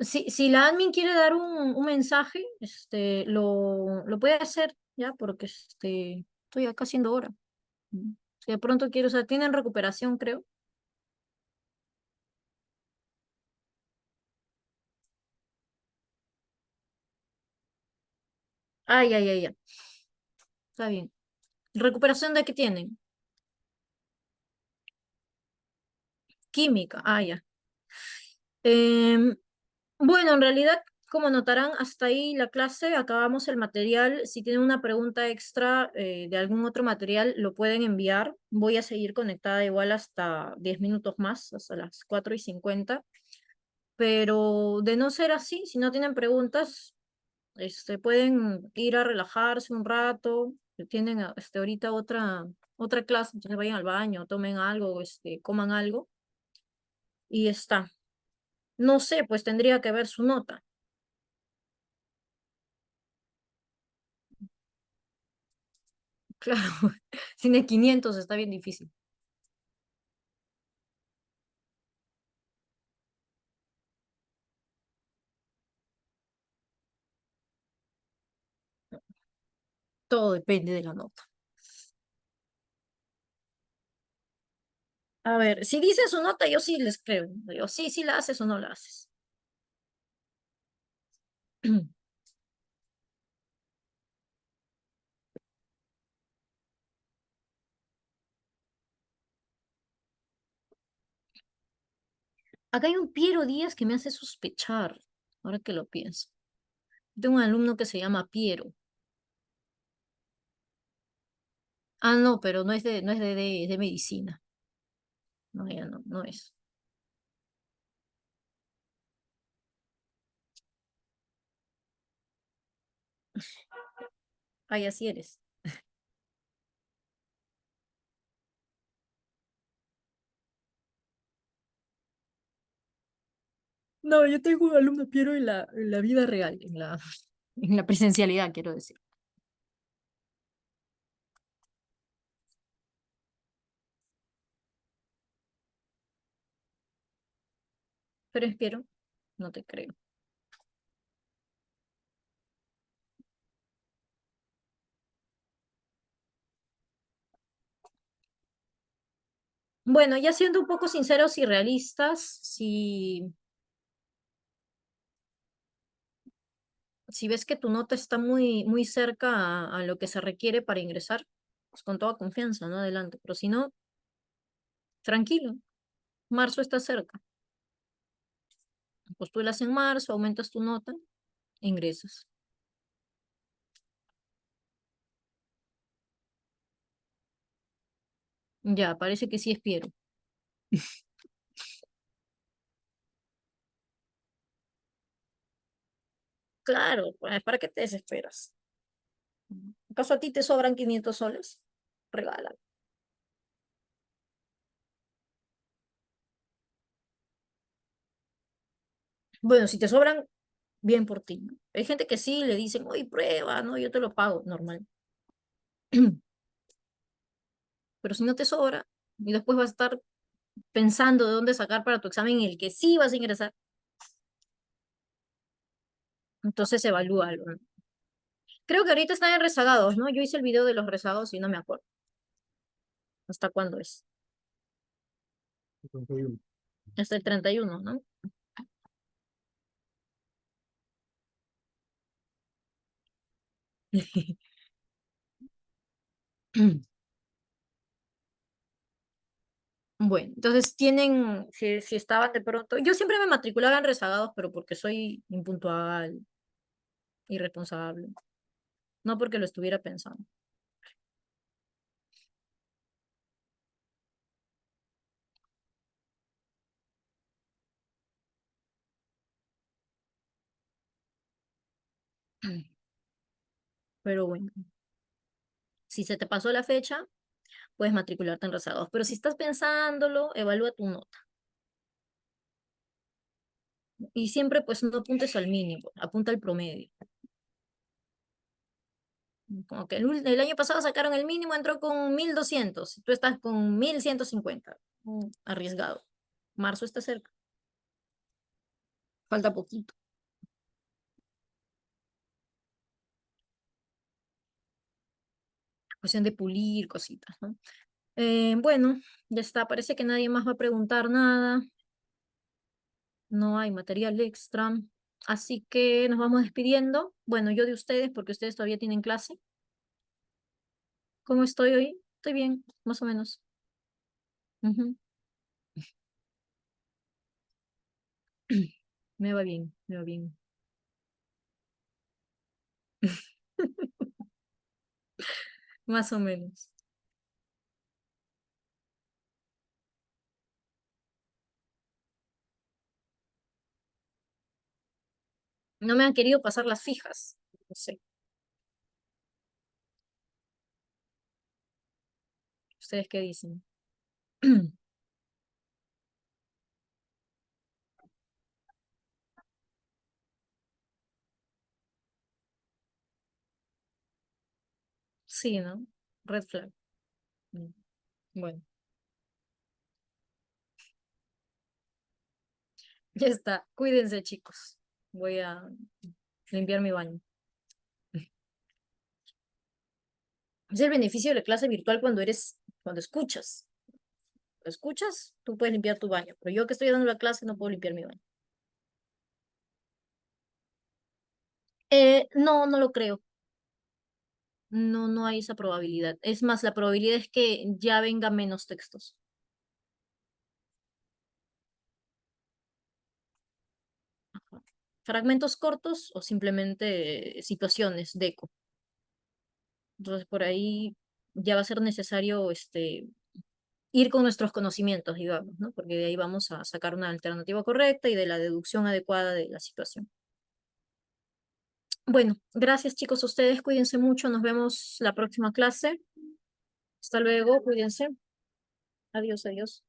Si la admin quiere dar un mensaje, lo puede hacer, ya, porque estoy acá haciendo hora. Si de pronto quiero, o sea, tienen recuperación, creo. Ay, ay, ay, ay. Está bien. ¿Recuperación de qué tienen? Química. Ah, ya. Em, bueno, en realidad, como notarán, hasta ahí la clase, acabamos el material. Si tienen una pregunta extra de algún otro material, lo pueden enviar. Voy a seguir conectada igual hasta 10 minutos más, hasta las 4:50. Pero de no ser así, si no tienen preguntas, pueden ir a relajarse un rato. Tienen ahorita otra clase, entonces vayan al baño, tomen algo, coman algo y está. No sé, pues tendría que ver su nota. Claro, tiene 500, está bien difícil. Todo depende de la nota. A ver, si dicen su nota, yo sí les creo. Digo, sí, sí la haces o no la haces. Acá hay un Piero Díaz que me hace sospechar, ahora que lo pienso. Tengo un alumno que se llama Piero. Ah, no, pero no es de medicina. No, ya no, no es. Ay, así eres. No, yo tengo un alumno Piero en la vida real, en la presencialidad, quiero decir. Pero es Piero, no te creo. Bueno, ya siendo un poco sinceros y realistas, si ves que tu nota está muy, muy cerca a lo que se requiere para ingresar, pues con toda confianza, ¿no? Adelante. Pero si no, tranquilo, marzo está cerca. Postulas en marzo, aumentas tu nota, ingresas. Ya, parece que sí es Piero. Claro, pues, ¿para qué te desesperas? ¿Acaso a ti te sobran 500 soles? Regala. Bueno, si te sobran, bien por ti, ¿no? Hay gente que sí le dicen, oye, prueba, no, yo te lo pago, normal. Pero si no te sobra, y después vas a estar pensando de dónde sacar para tu examen en el que sí vas a ingresar, entonces evalúalo, ¿no? Creo que ahorita están en rezagados, ¿no? Yo hice el video de los rezagados y no me acuerdo hasta cuándo es. 51. Hasta el 31, ¿no? Bueno, entonces tienen, si estaban de pronto, yo siempre me matriculaba en rezagados, pero porque soy impuntual, irresponsable, no porque lo estuviera pensando. Pero bueno, si se te pasó la fecha, puedes matricularte en rezagados, pero si estás pensándolo, evalúa tu nota. Y siempre pues no apuntes al mínimo, apunta al promedio. Como que el año pasado sacaron el mínimo, entró con 1200, tú estás con 1150. Arriesgado. Marzo está cerca, falta poquito. Cuestión de pulir cositas, ¿no? Bueno, ya está, parece que nadie más va a preguntar nada, no hay material extra, así que nos vamos despidiendo. Bueno, yo de ustedes, porque ustedes todavía tienen clase. ¿Cómo estoy hoy? Estoy bien, más o menos. Ujú. Me va bien, me va bien. Más o menos. No me han querido pasar las fijas. No sé, ¿ustedes qué dicen? Sí, ¿no? Red flag. Mm, Bueno, ya está. Cuídense, chicos. Voy a limpiar mi baño. Es el beneficio de la clase virtual cuando escuchas. Cuando escuchas, tú puedes limpiar tu baño. Pero yo que estoy dando la clase no puedo limpiar mi baño. No, no lo creo. No, no hay esa probabilidad. Es más, la probabilidad es que ya venga menos textos. Fragmentos cortos o simplemente situaciones de eco. Entonces, por ahí ya va a ser necesario ir con nuestros conocimientos, digamos, ¿no? Porque de ahí vamos a sacar una alternativa correcta y de la deducción adecuada de la situación. Bueno, gracias chicos a ustedes, cuídense mucho, nos vemos la próxima clase. Hasta luego, cuídense. Adiós, adiós.